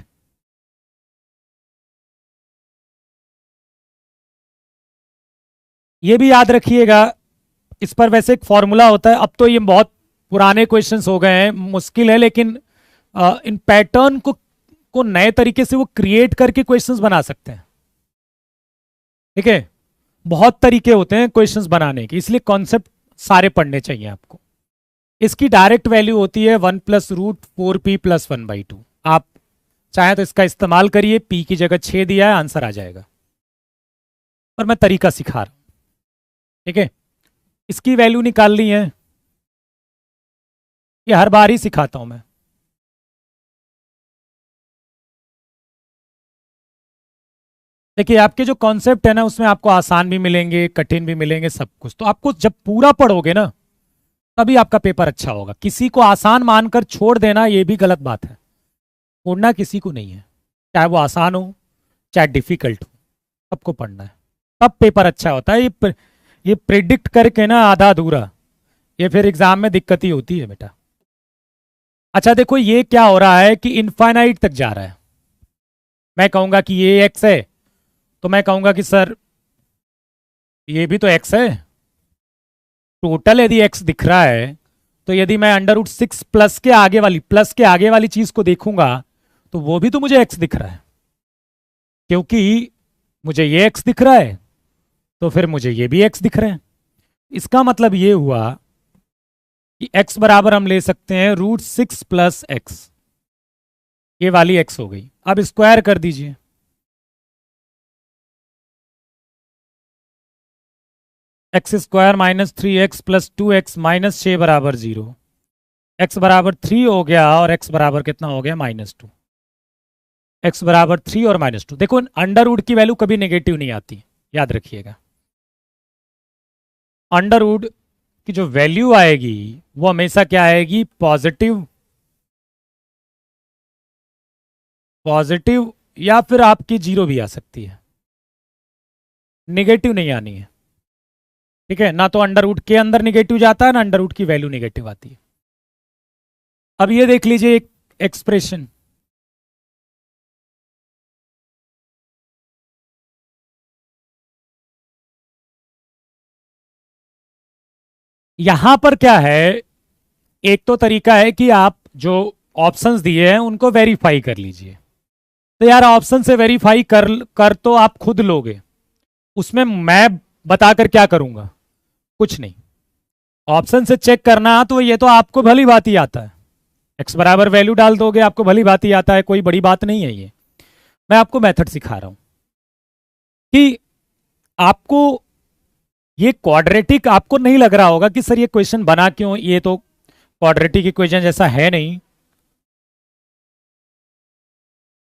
ये भी याद रखिएगा, इस पर वैसे एक फॉर्मूला होता है। अब तो ये बहुत पुराने क्वेश्चंस हो गए हैं, मुश्किल है, लेकिन इन पैटर्न को नए तरीके से वो क्रिएट करके क्वेश्चंस बना सकते हैं। ठीक है, बहुत तरीके होते हैं क्वेश्चंस बनाने के, इसलिए कॉन्सेप्ट सारे पढ़ने चाहिए आपको। इसकी डायरेक्ट वैल्यू होती है 1+√4p+1/2। आप चाहे तो इसका इस्तेमाल करिए, p की जगह 6 दिया है, आंसर आ जाएगा। और मैं तरीका सिखा रहा हूं। ठीक है, इसकी वैल्यू निकालनी है, ये हर बार ही सिखाता हूं मैं। देखिए, आपके जो कॉन्सेप्ट है ना, उसमें आपको आसान भी मिलेंगे, कठिन भी मिलेंगे, सब कुछ। तो आपको जब पूरा पढ़ोगे ना, तभी आपका पेपर अच्छा होगा। किसी को आसान मानकर छोड़ देना, ये भी गलत बात है। छोड़ना किसी को नहीं है, चाहे वो आसान हो चाहे डिफिकल्ट हो, सबको पढ़ना है, तब पेपर अच्छा होता है। ये प्रिडिक्ट करके ना आधा अधूरा, ये फिर एग्जाम में दिक्कत ही होती है बेटा। अच्छा देखो, ये क्या हो रहा है कि इनफाइनाइट तक जा रहा है। मैं कहूंगा कि ये एक्स है, तो मैं कहूंगा कि सर ये भी तो एक्स है। टोटल यदि एक्स दिख रहा है, तो यदि मैं √6 प्लस के आगे वाली चीज को देखूंगा, तो वो भी तो मुझे एक्स दिख रहा है, क्योंकि मुझे ये एक्स दिख रहा है, तो फिर मुझे ये भी एक्स दिख रहे हैं। इसका मतलब ये हुआ कि x बराबर हम ले सकते हैं √6 + x, ये वाली x हो गई। अब स्क्वायर कर दीजिए, x² - 3x + 2x - 6 बराबर 0। x बराबर 3 हो गया और x बराबर कितना हो गया? -2। x बराबर 3 और -2। देखो, अंडर रूट की वैल्यू कभी नेगेटिव नहीं आती, याद रखिएगा। अंडर रूट की जो वैल्यू आएगी वो हमेशा क्या आएगी? पॉजिटिव। पॉजिटिव या फिर आपकी 0 भी आ सकती है, नेगेटिव नहीं आनी है। ठीक है ना? तो अंडर रूट के अंदर नेगेटिव जाता है ना, अंडर रूट की वैल्यू नेगेटिव आती है। अब ये देख लीजिए एक एक्सप्रेशन, यहां पर क्या है, एक तो तरीका है कि आप जो ऑप्शंस दिए हैं उनको वेरीफाई कर लीजिए। तो यार, ऑप्शन से वेरीफाई कर तो आप खुद लोगे, उसमें मैं बताकर क्या करूंगा? कुछ नहीं। ऑप्शन से चेक करना तो ये तो आपको भली बात ही आता है, एक्स बराबर वैल्यू डाल दोगे, आपको भली बात ही आता है, कोई बड़ी बात नहीं है ये। मैं आपको मेथड सिखा रहा हूं कि आपको ये क्वाड्रेटिक, आपको नहीं लग रहा होगा कि सर ये क्वेश्चन बना क्यों, ये तो क्वाड्रेटिक इक्वेशन जैसा है नहीं।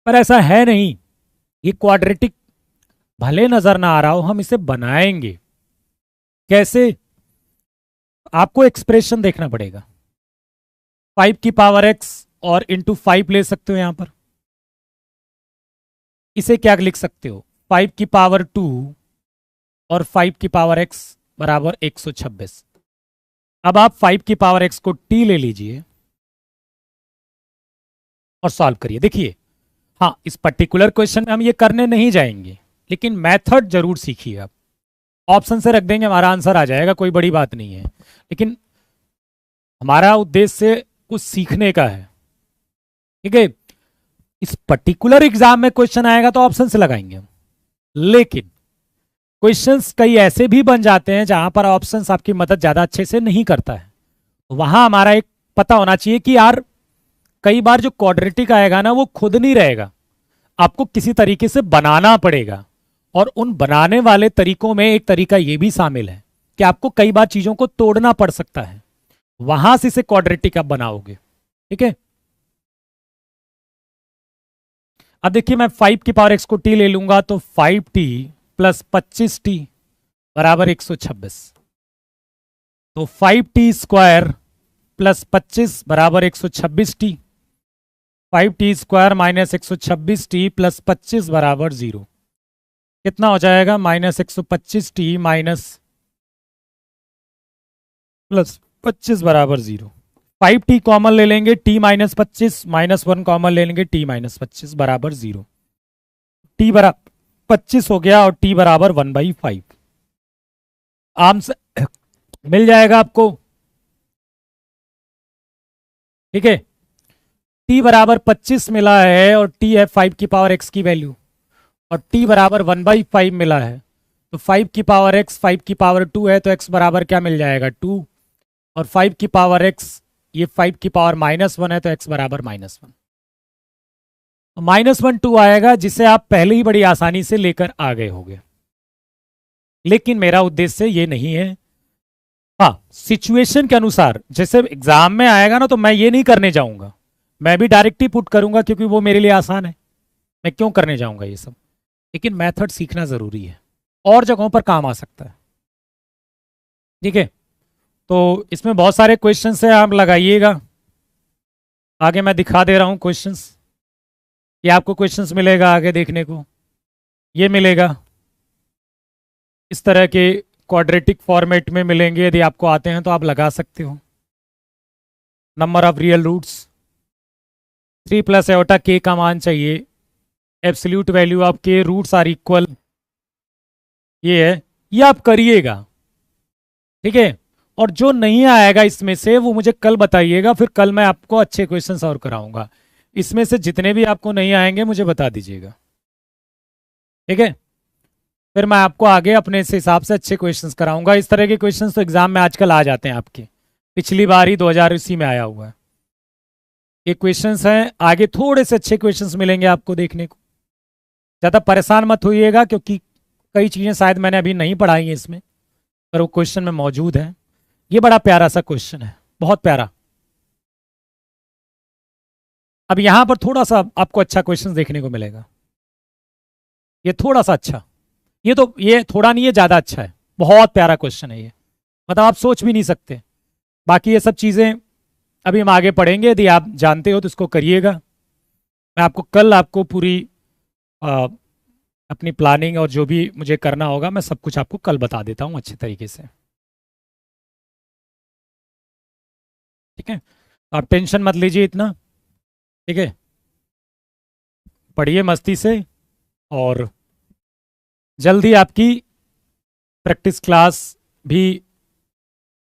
पर ऐसा है नहीं, ये क्वाड्रेटिक भले नजर ना आ रहा हो, हम इसे बनाएंगे कैसे? आपको एक्सप्रेशन देखना पड़ेगा। 5 की पावर x और इंटू 5 ले सकते हो यहां पर। इसे क्या लिख सकते हो? 5 की पावर 2 और 5 की पावर x बराबर 126। अब आप 5 की पावर x को t ले लीजिए और सॉल्व करिए। देखिए, हाँ, इस पर्टिकुलर क्वेश्चन में हम ये करने नहीं जाएंगे, लेकिन मेथड जरूर सीखिए आप। ऑप्शन से रख देंगे, हमारा आंसर आ जाएगा, कोई बड़ी बात नहीं है, लेकिन हमारा उद्देश्य कुछ सीखने का है। ठीक है, इस पर्टिकुलर एग्जाम में क्वेश्चन आएगा तो ऑप्शन से लगाएंगे हम, लेकिन क्वेश्चंस कई ऐसे भी बन जाते हैं जहां पर ऑप्शंस आपकी मदद ज्यादा अच्छे से नहीं करता है। वहां हमारा एक पता होना चाहिए कि यार, कई बार जो क्वाड्रेटिक आएगा ना, वो खुद नहीं रहेगा, आपको किसी तरीके से बनाना पड़ेगा। और उन बनाने वाले तरीकों में एक तरीका ये भी शामिल है कि आपको कई बार चीजों को तोड़ना पड़ सकता है, वहां से इसे क्वाड्रेटिक आप बनाओगे। ठीक है, अब देखिए, मैं 5 की पावर x को t ले लूंगा, तो 5t + 25t बराबर 126। तो 5t² + 25 बराबर 126t। 5t² - 126t + 25 बराबर 0। कितना हो जाएगा, -125t माइनस प्लस 25 बराबर 0। 5t कॉमन ले लेंगे, t-25 -1 कॉमन ले लेंगे, t-25 बराबर 0। t बराबर 25 हो गया और t बराबर 1/5 आंसर मिल जाएगा आपको। ठीक है, t बराबर 25 मिला है और t है 5 की पावर x की वैल्यू, और t बराबर 1/5 मिला है, तो 5 की पावर x 5 की पावर 2 है, तो x बराबर क्या मिल जाएगा 2, और 5 की पावर x ये 5 की पावर -1 है, तो x बराबर -1। -1 2 आएगा, जिसे आप पहले ही बड़ी आसानी से लेकर आ गए होंगे। लेकिन मेरा उद्देश्य ये नहीं है। हाँ, सिचुएशन के अनुसार जैसे एग्जाम में आएगा ना, तो मैं ये नहीं करने जाऊंगा, मैं भी डायरेक्ट ही पुट करूंगा, क्योंकि वो मेरे लिए आसान है। मैं क्यों करने जाऊंगा ये सब, लेकिन मेथड सीखना जरूरी है, और जगहों पर काम आ सकता है। ठीक है, तो इसमें बहुत सारे क्वेश्चंस हैं, आप लगाइएगा। आगे मैं दिखा दे रहा हूं क्वेश्चंस, ये आपको क्वेश्चंस मिलेगा आगे देखने को, ये मिलेगा इस तरह के क्वाड्रेटिक फॉर्मेट में मिलेंगे। यदि आपको आते हैं तो आप लगा सकते हो। Number of real roots 3 plus iota k का मान चाहिए, absolute value of k, roots are equal, ये है, ये आप करिएगा। ठीक है, और जो नहीं आएगा इसमें से वो मुझे कल बताइएगा, फिर कल मैं आपको अच्छे क्वेश्चन और कराऊंगा। इसमें से जितने भी आपको नहीं आएंगे मुझे बता दीजिएगा। ठीक है, फिर मैं आपको आगे अपने से हिसाब से अच्छे क्वेश्चंस कराऊंगा। इस तरह के क्वेश्चंस तो एग्जाम में आजकल आ जाते हैं आपके, पिछली बार ही 2080 में आया हुआ है। ये क्वेश्चंस हैं, आगे थोड़े से अच्छे क्वेश्चंस मिलेंगे आपको देखने को। ज़्यादा परेशान मत होइएगा, क्योंकि कई चीज़ें शायद मैंने अभी नहीं पढ़ाई हैं इसमें, पर वो क्वेश्चन में मौजूद है। ये बड़ा प्यारा सा क्वेश्चन है, बहुत प्यारा। अब यहां पर थोड़ा सा आपको अच्छा क्वेश्चन देखने को मिलेगा, ये थोड़ा सा अच्छा, ये थोड़ा नहीं, ये ज्यादा अच्छा है, बहुत प्यारा क्वेश्चन है ये, मतलब आप सोच भी नहीं सकते। बाकी ये सब चीजें अभी हम आगे पढ़ेंगे, यदि आप जानते हो तो इसको करिएगा। मैं आपको कल आपको पूरी आ, अपनी प्लानिंग और जो भी मुझे करना होगा मैं सब कुछ आपको कल बता देता हूँ अच्छे तरीके से। ठीक है, तो आप टेंशन मत लीजिए इतना। ठीक है, पढ़िए मस्ती से, और जल्दी आपकी प्रैक्टिस क्लास भी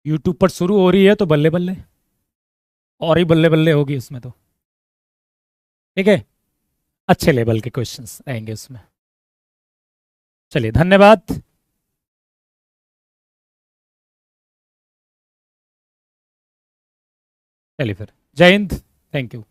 यूट्यूब पर शुरू हो रही है, तो बल्ले बल्ले, और ही बल्ले बल्ले होगी उसमें तो। ठीक है, अच्छे लेवल के क्वेश्चंस आएंगे उसमें। चलिए, धन्यवाद। चलिए फिर, जय हिंद, थैंक यू।